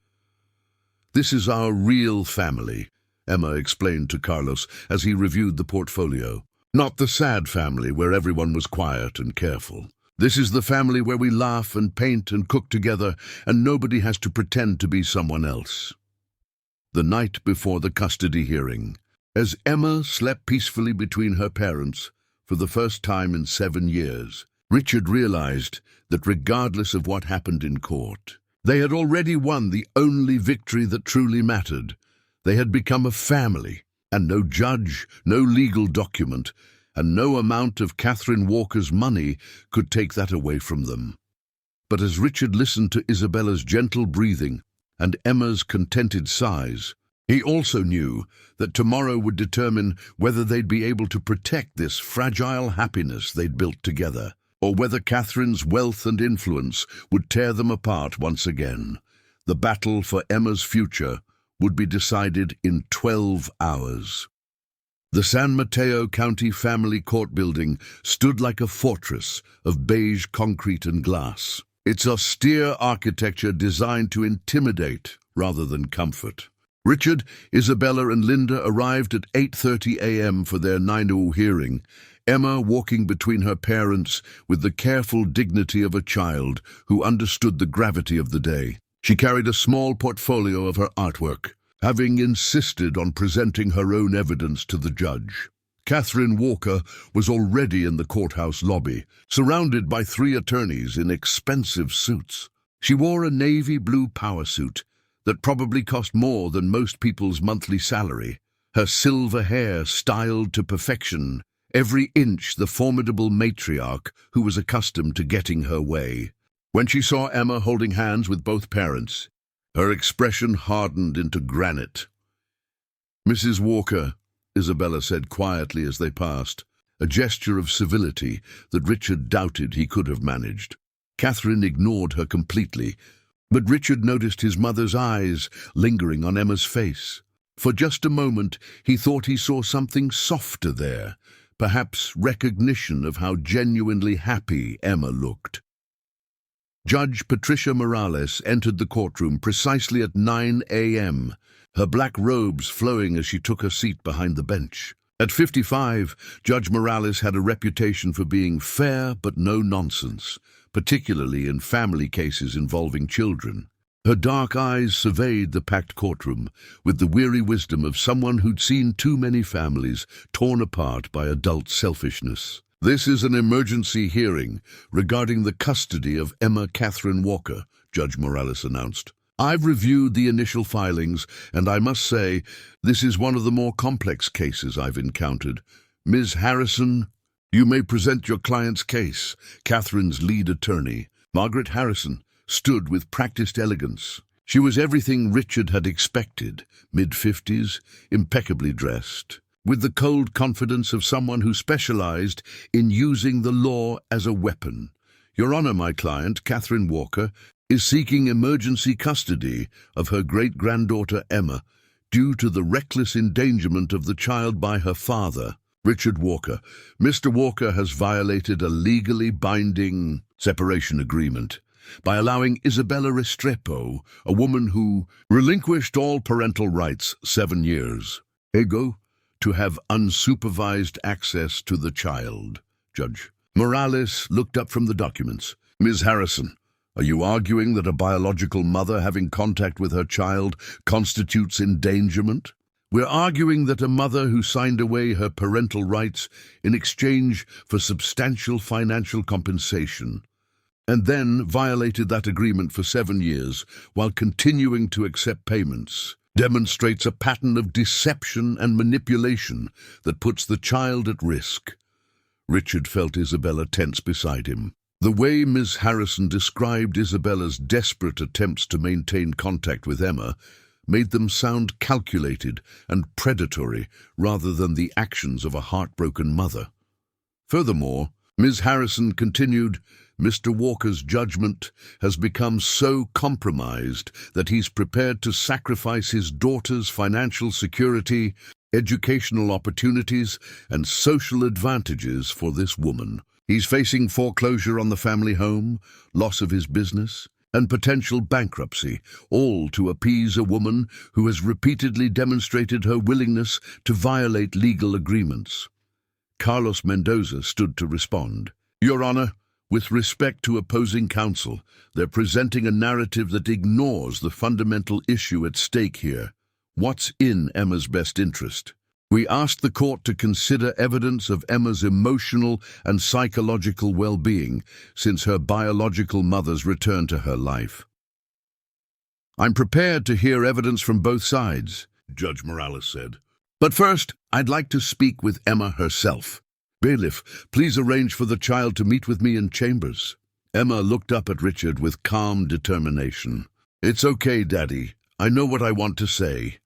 "This is our real family," Emma explained to Carlos as he reviewed the portfolio. "Not the sad family where everyone was quiet and careful. This is the family where we laugh and paint and cook together, and nobody has to pretend to be someone else." The night before the custody hearing, as Emma slept peacefully between her parents for the first time in 7 years, Richard realized that regardless of what happened in court, they had already won the only victory that truly mattered. They had become a family, and no judge, no legal document, and no amount of Catherine Walker's money could take that away from them. But as Richard listened to Isabella's gentle breathing and Emma's contented sighs, he also knew that tomorrow would determine whether they'd be able to protect this fragile happiness they'd built together, or whether Catherine's wealth and influence would tear them apart once again. The battle for Emma's future would be decided in 12 hours. The San Mateo County Family Court building stood like a fortress of beige concrete and glass, its austere architecture designed to intimidate rather than comfort. Richard, Isabella, and Linda arrived at 8:30 a.m. for their 9 hearing, Emma walking between her parents with the careful dignity of a child who understood the gravity of the day. She carried a small portfolio of her artwork, having insisted on presenting her own evidence to the judge. Catherine Walker was already in the courthouse lobby, surrounded by 3 attorneys in expensive suits. She wore a navy blue power suit that probably cost more than most people's monthly salary, her silver hair styled to perfection, every inch the formidable matriarch who was accustomed to getting her way. When she saw Emma holding hands with both parents, her expression hardened into granite. "Mrs. Walker," Isabella said quietly as they passed, a gesture of civility that Richard doubted he could have managed. Catherine ignored her completely, but Richard noticed his mother's eyes lingering on Emma's face. For just a moment, he thought he saw something softer there, perhaps recognition of how genuinely happy Emma looked. Judge Patricia Morales entered the courtroom precisely at 9 a.m., her black robes flowing as she took her seat behind the bench. At 55, Judge Morales had a reputation for being fair but no nonsense, particularly in family cases involving children. Her dark eyes surveyed the packed courtroom with the weary wisdom of someone who'd seen too many families torn apart by adult selfishness. "This is an emergency hearing regarding the custody of Emma Catherine Walker," Judge Morales announced. "I've reviewed the initial filings, and I must say, this is one of the more complex cases I've encountered. Ms. Harrison, you may present your client's case." Catherine's lead attorney, Margaret Harrison, stood with practiced elegance. She was everything Richard had expected, mid-50s, impeccably dressed. with the cold confidence of someone who specialized in using the law as a weapon. Your Honor, my client, Catherine Walker, is seeking emergency custody of her great-granddaughter Emma due to the reckless endangerment of the child by her father, Richard Walker. Mr. Walker has violated a legally binding separation agreement by allowing Isabella Restrepo, a woman who relinquished all parental rights 7 years ago, to have unsupervised access to the child. Judge Morales looked up from the documents. Ms. Harrison, are you arguing that a biological mother having contact with her child constitutes endangerment? We're arguing that a mother who signed away her parental rights in exchange for substantial financial compensation and then violated that agreement for 7 years while continuing to accept payments demonstrates a pattern of deception and manipulation that puts the child at risk. Richard felt Isabella tense beside him. The way Ms. Harrison described Isabella's desperate attempts to maintain contact with Emma made them sound calculated and predatory rather than the actions of a heartbroken mother. Furthermore, Ms. Harrison continued, Mr. Walker's judgment has become so compromised that he's prepared to sacrifice his daughter's financial security, educational opportunities, and social advantages for this woman. He's facing foreclosure on the family home, loss of his business, and potential bankruptcy, all to appease a woman who has repeatedly demonstrated her willingness to violate legal agreements. Carlos Mendoza stood to respond. Your Honor, with respect to opposing counsel, they're presenting a narrative that ignores the fundamental issue at stake here. What's in Emma's best interest? We asked the court to consider evidence of Emma's emotional and psychological well-being since her biological mother's return to her life. I'm prepared to hear evidence from both sides, Judge Morales said. But first, I'd like to speak with Emma herself. Bailiff, please arrange for the child to meet with me in chambers. Emma looked up at Richard with calm determination. It's okay, Daddy. I know what I want to say.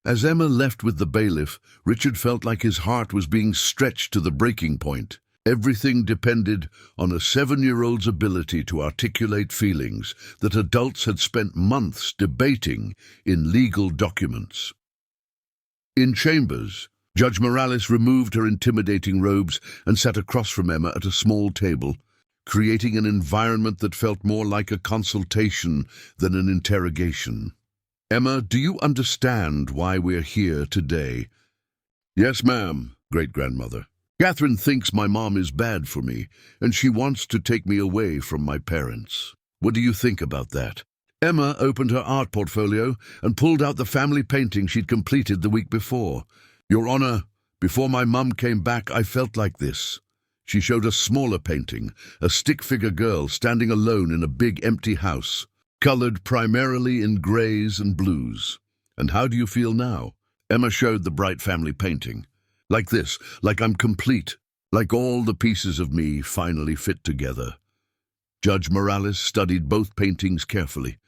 As Emma left with the bailiff, Richard felt like his heart was being stretched to the breaking point. Everything depended on a 7-year-old's ability to articulate feelings that adults had spent months debating in legal documents. In chambers, Judge Morales removed her intimidating robes and sat across from Emma at a small table, creating an environment that felt more like a consultation than an interrogation. Emma, do you understand why we're here today? Yes, ma'am, great-grandmother. Catherine thinks my mom is bad for me, and she wants to take me away from my parents. What do you think about that? Emma opened her art portfolio and pulled out the family painting she'd completed the week before. Your Honor, before my mum came back, I felt like this. She showed a smaller painting, a stick-figure girl standing alone in a big empty house, colored primarily in grays and blues. And how do you feel now? Emma showed the bright family painting. Like this, like I'm complete, like all the pieces of me finally fit together. Judge Morales studied both paintings carefully.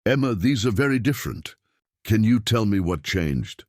Emma, these are very different. Can you tell me what changed?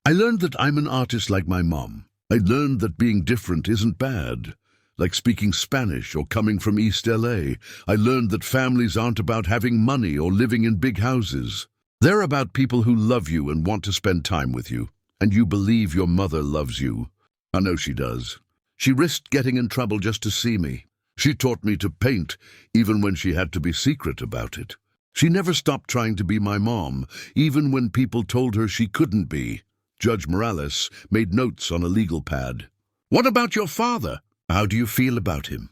I learned that I'm an artist like my mom. I learned that being different isn't bad. Like speaking Spanish or coming from East LA, I learned that families aren't about having money or living in big houses. They're about people who love you and want to spend time with you. And you believe your mother loves you. I know she does. She risked getting in trouble just to see me. She taught me to paint, even when she had to be secret about it. She never stopped trying to be my mom, even when people told her she couldn't be. Judge Morales made notes on a legal pad. What about your father? How do you feel about him?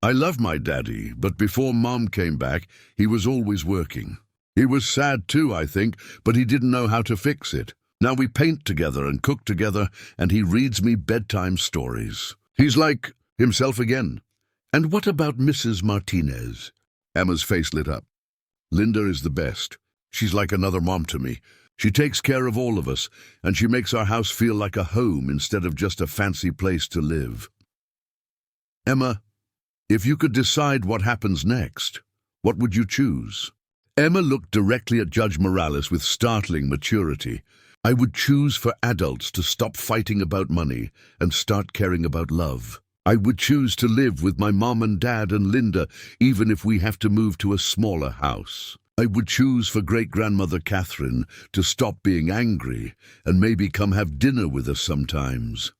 I love my daddy, but before Mom came back, he was always working. He was sad too, I think, but he didn't know how to fix it. Now we paint together and cook together, and he reads me bedtime stories. He's like himself again. And what about Mrs. Martinez? Emma's face lit up. Linda is the best. She's like another mom to me. She takes care of all of us, and she makes our house feel like a home instead of just a fancy place to live. Emma, if you could decide what happens next, what would you choose? Emma looked directly at Judge Morales with startling maturity. I would choose for adults to stop fighting about money and start caring about love. I would choose to live with my mom and dad and Linda, even if we have to move to a smaller house. I would choose for great-grandmother Catherine to stop being angry and maybe come have dinner with us sometimes.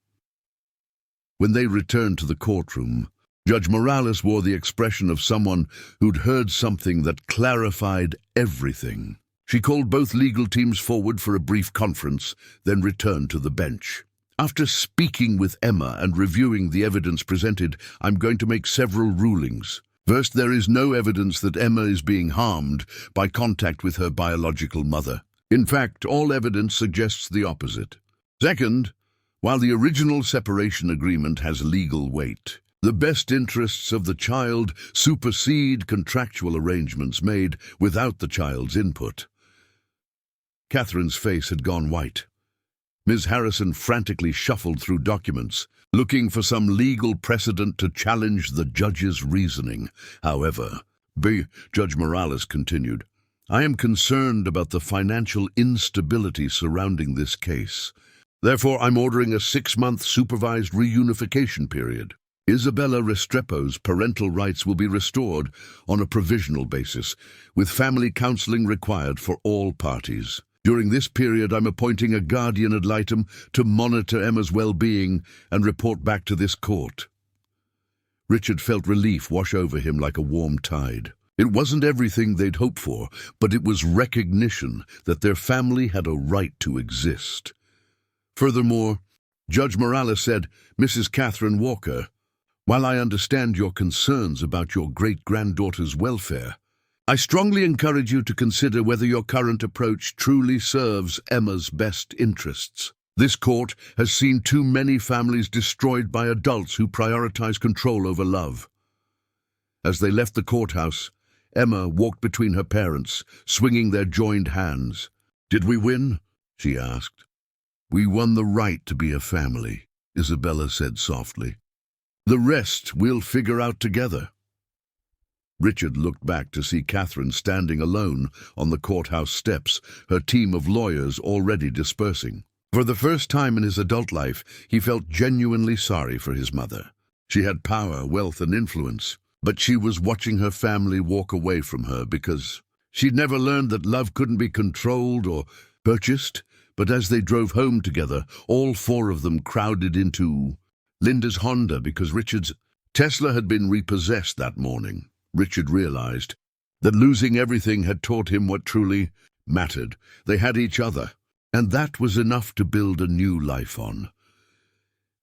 When they returned to the courtroom, Judge Morales wore the expression of someone who'd heard something that clarified everything. She called both legal teams forward for a brief conference, then returned to the bench. After speaking with Emma and reviewing the evidence presented, I'm going to make several rulings. First, there is no evidence that Emma is being harmed by contact with her biological mother. In fact, all evidence suggests the opposite. Second, while the original separation agreement has legal weight, the best interests of the child supersede contractual arrangements made without the child's input. Catherine's face had gone white. Ms. Harrison frantically shuffled through documents, looking for some legal precedent to challenge the judge's reasoning. However, Judge Morales continued, I am concerned about the financial instability surrounding this case. Therefore, I'm ordering a 6-month supervised reunification period. Isabella Restrepo's parental rights will be restored on a provisional basis, with family counseling required for all parties. During this period, I'm appointing a guardian ad litem to monitor Emma's well-being and report back to this court. Richard felt relief wash over him like a warm tide. It wasn't everything they'd hoped for, but it was recognition that their family had a right to exist. Furthermore, Judge Morales said, Mrs. Catherine Walker, while I understand your concerns about your great-granddaughter's welfare, I strongly encourage you to consider whether your current approach truly serves Emma's best interests. This court has seen too many families destroyed by adults who prioritize control over love. As they left the courthouse, Emma walked between her parents, swinging their joined hands. Did we win? She asked. We won the right to be a family, Isabella said softly. The rest we'll figure out together. Richard looked back to see Catherine standing alone on the courthouse steps, her team of lawyers already dispersing. For the first time in his adult life, he felt genuinely sorry for his mother. She had power, wealth, and influence, but she was watching her family walk away from her because she'd never learned that love couldn't be controlled or purchased. But as they drove home together, all 4 of them crowded into Linda's Honda because Richard's Tesla had been repossessed that morning. Richard realized that losing everything had taught him what truly mattered. They had each other, and that was enough to build a new life on.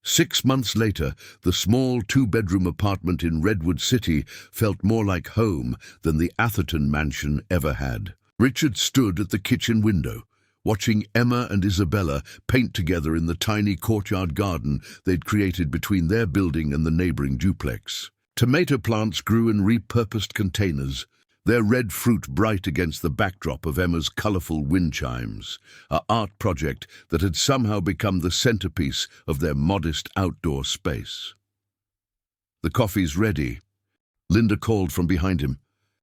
6 months later, the small 2-bedroom apartment in Redwood City felt more like home than the Atherton mansion ever had. Richard stood at the kitchen window, watching Emma and Isabella paint together in the tiny courtyard garden they'd created between their building and the neighboring duplex. Tomato plants grew in repurposed containers, their red fruit bright against the backdrop of Emma's colorful wind chimes, an art project that had somehow become the centerpiece of their modest outdoor space. The coffee's ready, Linda called from behind him.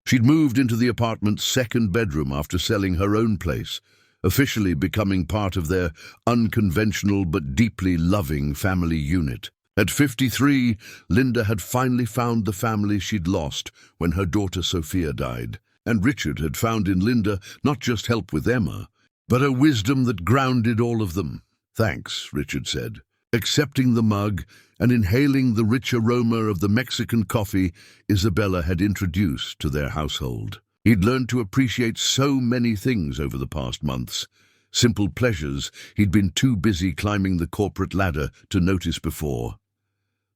She'd moved into the apartment's 2nd bedroom after selling her own place, officially becoming part of their unconventional but deeply loving family unit. At 53, Linda had finally found the family she'd lost when her daughter Sophia died, and Richard had found in Linda not just help with Emma, but a wisdom that grounded all of them. Thanks, Richard said, accepting the mug and inhaling the rich aroma of the Mexican coffee Isabella had introduced to their household. He'd learned to appreciate so many things over the past months, simple pleasures he'd been too busy climbing the corporate ladder to notice before.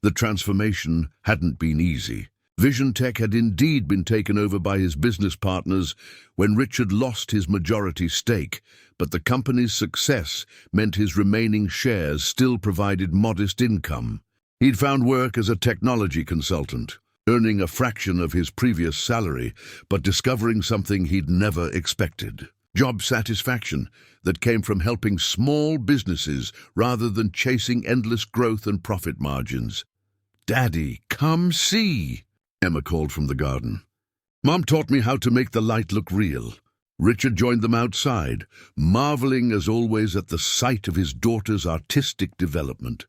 The transformation hadn't been easy. Vision Tech had indeed been taken over by his business partners when Richard lost his majority stake, but the company's success meant his remaining shares still provided modest income. He'd found work as a technology consultant, earning a fraction of his previous salary, but discovering something he'd never expected. Job satisfaction that came from helping small businesses rather than chasing endless growth and profit margins. "Daddy, come see," Emma called from the garden. "Mom taught me how to make the light look real." Richard joined them outside, marveling as always at the sight of his daughter's artistic development.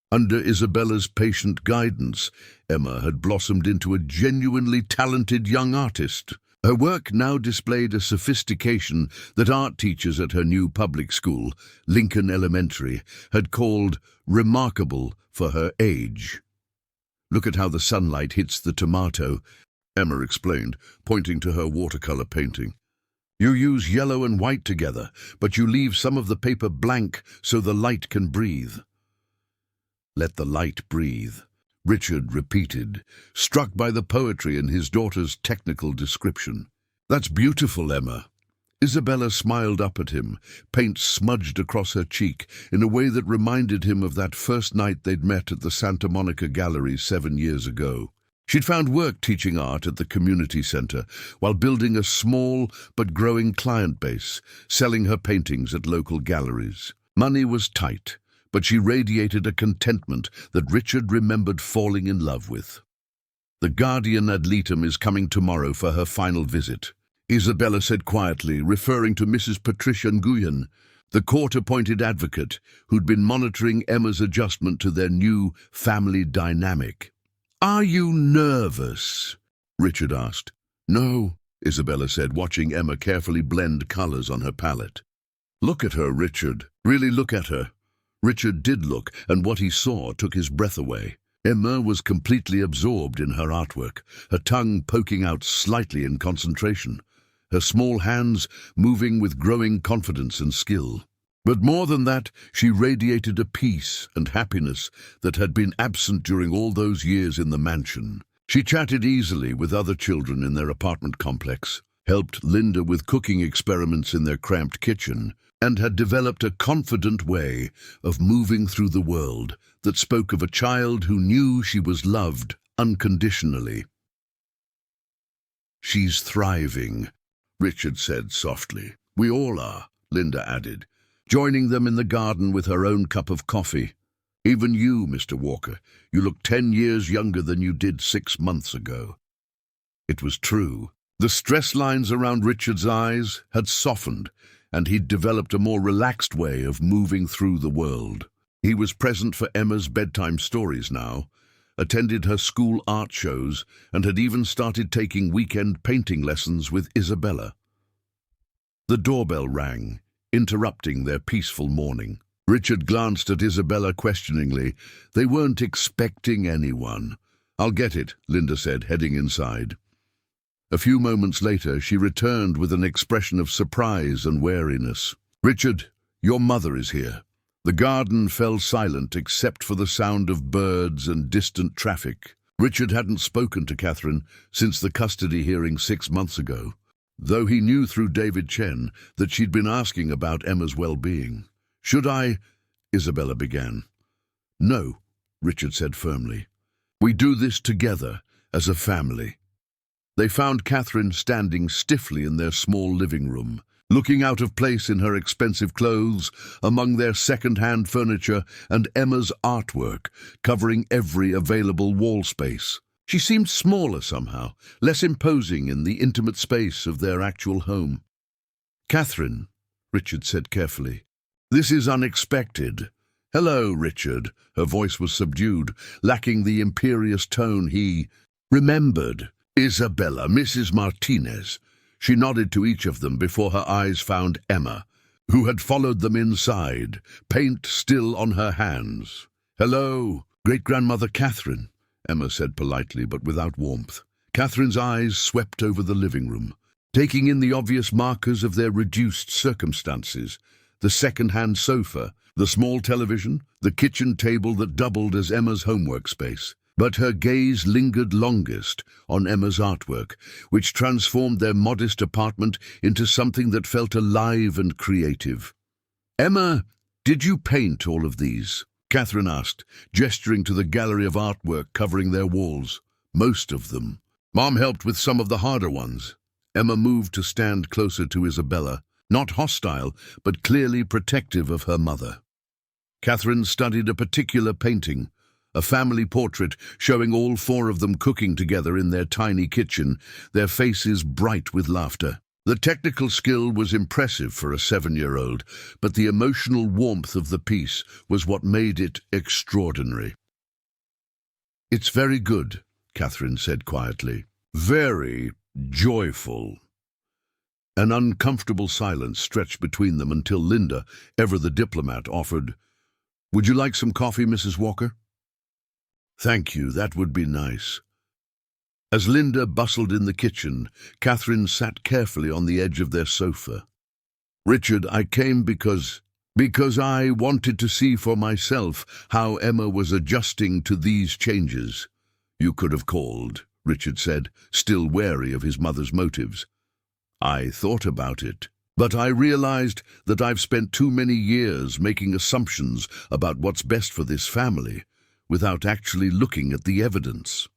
Under Isabella's patient guidance, Emma had blossomed into a genuinely talented young artist. Her work now displayed a sophistication that art teachers at her new public school, Lincoln Elementary, had called remarkable for her age. "Look at how the sunlight hits the tomato," Emma explained, pointing to her watercolor painting. "You use yellow and white together, but you leave some of the paper blank so the light can breathe." "Let the light breathe," Richard repeated, struck by the poetry in his daughter's technical description. "That's beautiful, Emma." Isabella smiled up at him, paint smudged across her cheek in a way that reminded him of that first night they'd met at the Santa Monica Gallery 7 years ago. She'd found work teaching art at the community center while building a small but growing client base, selling her paintings at local galleries. Money was tight, but she radiated a contentment that Richard remembered falling in love with. "The guardian ad litem is coming tomorrow for her final visit," Isabella said quietly, referring to Mrs. Patricia Nguyen, the court-appointed advocate who'd been monitoring Emma's adjustment to their new family dynamic. "Are you nervous?" Richard asked. "No," Isabella said, watching Emma carefully blend colors on her palette. "Look at her, Richard. Really look at her." Richard did look, and what he saw took his breath away. Emma was completely absorbed in her artwork, her tongue poking out slightly in concentration, her small hands moving with growing confidence and skill. But more than that, she radiated a peace and happiness that had been absent during all those years in the mansion. She chatted easily with other children in their apartment complex, helped Linda with cooking experiments in their cramped kitchen, and had developed a confident way of moving through the world that spoke of a child who knew she was loved unconditionally. "She's thriving," Richard said softly. "We all are," Linda added, joining them in the garden with her own cup of coffee. "Even you, Mr. Walker, you look 10 years younger than you did 6 months ago." It was true. The stress lines around Richard's eyes had softened, and he'd developed a more relaxed way of moving through the world. He was present for Emma's bedtime stories now, attended her school art shows, and had even started taking weekend painting lessons with Isabella. The doorbell rang, interrupting their peaceful morning. Richard glanced at Isabella questioningly. They weren't expecting anyone. "I'll get it," Linda said, heading inside. A few moments later, she returned with an expression of surprise and wariness. "Richard, your mother is here." The garden fell silent except for the sound of birds and distant traffic. Richard hadn't spoken to Catherine since the custody hearing 6 months ago, though he knew through David Chen that she'd been asking about Emma's well-being. "Should I?" Isabella began. "No," Richard said firmly. "We do this together, as a family." They found Catherine standing stiffly in their small living room, looking out of place in her expensive clothes, among their second-hand furniture and Emma's artwork, covering every available wall space. She seemed smaller somehow, less imposing in the intimate space of their actual home. "Catherine," Richard said carefully, "this is unexpected." "Hello, Richard." Her voice was subdued, lacking the imperious tone he remembered. "Isabella, Mrs. Martinez." She nodded to each of them before her eyes found Emma, who had followed them inside, paint still on her hands. "Hello, great-grandmother Catherine," Emma said politely but without warmth. Catherine's eyes swept over the living room, taking in the obvious markers of their reduced circumstances: the second-hand sofa, the small television, the kitchen table that doubled as Emma's homework space. But her gaze lingered longest on Emma's artwork, which transformed their modest apartment into something that felt alive and creative. "Emma, did you paint all of these?" Catherine asked, gesturing to the gallery of artwork covering their walls. "Most of them. Mom helped with some of the harder ones." Emma moved to stand closer to Isabella, not hostile, but clearly protective of her mother. Catherine studied a particular painting, a family portrait showing all 4 of them cooking together in their tiny kitchen, their faces bright with laughter. The technical skill was impressive for a 7-year-old, but the emotional warmth of the piece was what made it extraordinary. "It's very good," Catherine said quietly. "Very joyful." An uncomfortable silence stretched between them until Linda, ever the diplomat, offered, "Would you like some coffee, Mrs. Walker?" "Thank you, that would be nice." As Linda bustled in the kitchen, Catherine sat carefully on the edge of their sofa. "Richard, I came because I wanted to see for myself how Emma was adjusting to these changes." "You could have called," Richard said, still wary of his mother's motives. "I thought about it, but I realized that I've spent too many years making assumptions about what's best for this family, without actually looking at the evidence."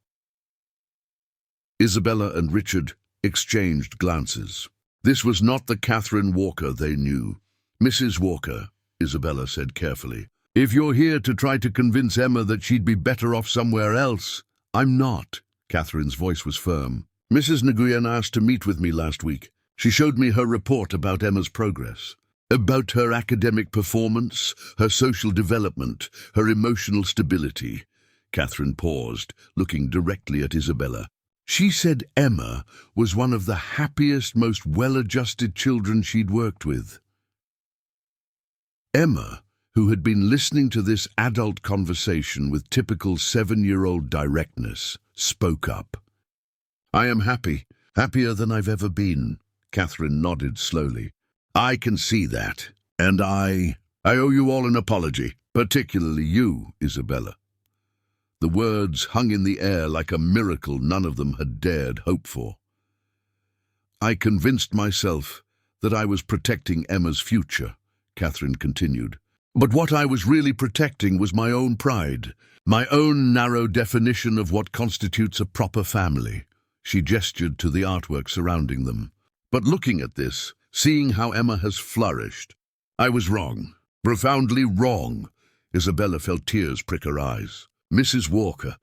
Isabella and Richard exchanged glances. This was not the Catherine Walker they knew. "Mrs. Walker," Isabella said carefully, "if you're here to try to convince Emma that she'd be better off somewhere else—" "I'm not." Catherine's voice was firm. "Mrs. Nguyen asked to meet with me last week. She showed me her report about Emma's progress, about her academic performance, her social development, her emotional stability." Catherine paused, looking directly at Isabella. "She said Emma was one of the happiest, most well-adjusted children she'd worked with." Emma, who had been listening to this adult conversation with typical 7-year-old directness, spoke up. "I am happy, happier than I've ever been." Catherine nodded slowly. "I can see that, and I owe you all an apology, particularly you, Isabella." The words hung in the air like a miracle none of them had dared hope for. "I convinced myself that I was protecting Emma's future," Catherine continued. "But what I was really protecting was my own pride, my own narrow definition of what constitutes a proper family." She gestured to the artwork surrounding them. "But looking at this, seeing how Emma has flourished, I was wrong, profoundly wrong." Isabella felt tears prick her eyes. "Mrs. Walker,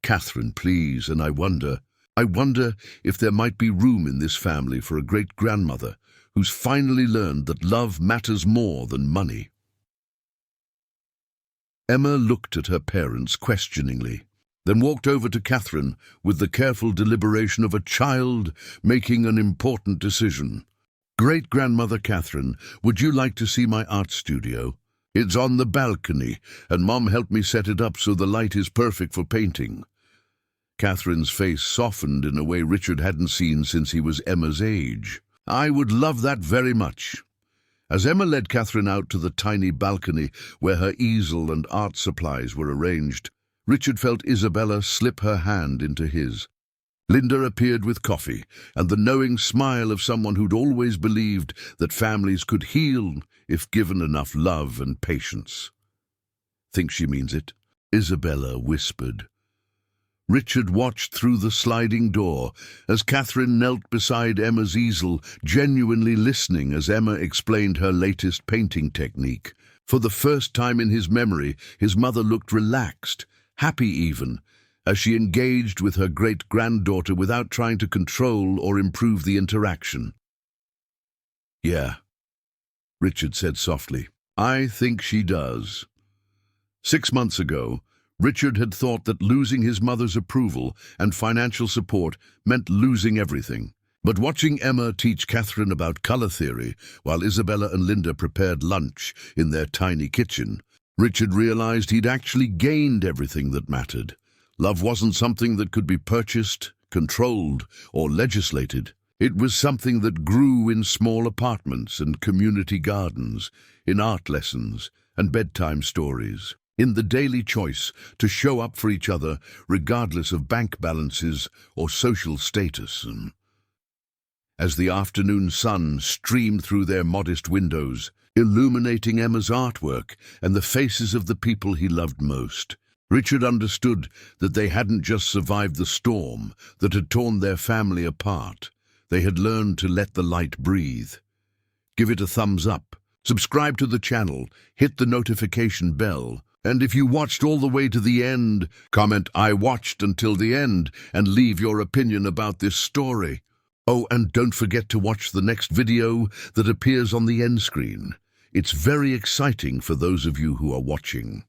Catherine, please, and I wonder if there might be room in this family for a great-grandmother who's finally learned that love matters more than money." Emma looked at her parents questioningly, then walked over to Catherine with the careful deliberation of a child making an important decision. "Great-grandmother Catherine, would you like to see my art studio? It's on the balcony, and Mom helped me set it up so the light is perfect for painting." Catherine's face softened in a way Richard hadn't seen since he was Emma's age. "I would love that very much." As Emma led Catherine out to the tiny balcony where her easel and art supplies were arranged, Richard felt Isabella slip her hand into his. Linda appeared with coffee, and the knowing smile of someone who'd always believed that families could heal if given enough love and patience. "Think she means it?" Isabella whispered. Richard watched through the sliding door as Catherine knelt beside Emma's easel, genuinely listening as Emma explained her latest painting technique. For the first time in his memory, his mother looked relaxed, happy even, as she engaged with her great-granddaughter without trying to control or improve the interaction. "Yeah," Richard said softly, "I think she does." 6 months ago, Richard had thought that losing his mother's approval and financial support meant losing everything. But watching Emma teach Catherine about color theory while Isabella and Linda prepared lunch in their tiny kitchen, Richard realized he'd actually gained everything that mattered. Love wasn't something that could be purchased, controlled, or legislated. It was something that grew in small apartments and community gardens, in art lessons and bedtime stories, in the daily choice to show up for each other regardless of bank balances or social status. As the afternoon sun streamed through their modest windows, illuminating Emma's artwork and the faces of the people he loved most, Richard understood that they hadn't just survived the storm that had torn their family apart. They had learned to let the light breathe. Give it a thumbs up, subscribe to the channel, hit the notification bell, and if you watched all the way to the end, comment "I watched until the end" and leave your opinion about this story. Oh, and don't forget to watch the next video that appears on the end screen. It's very exciting for those of you who are watching.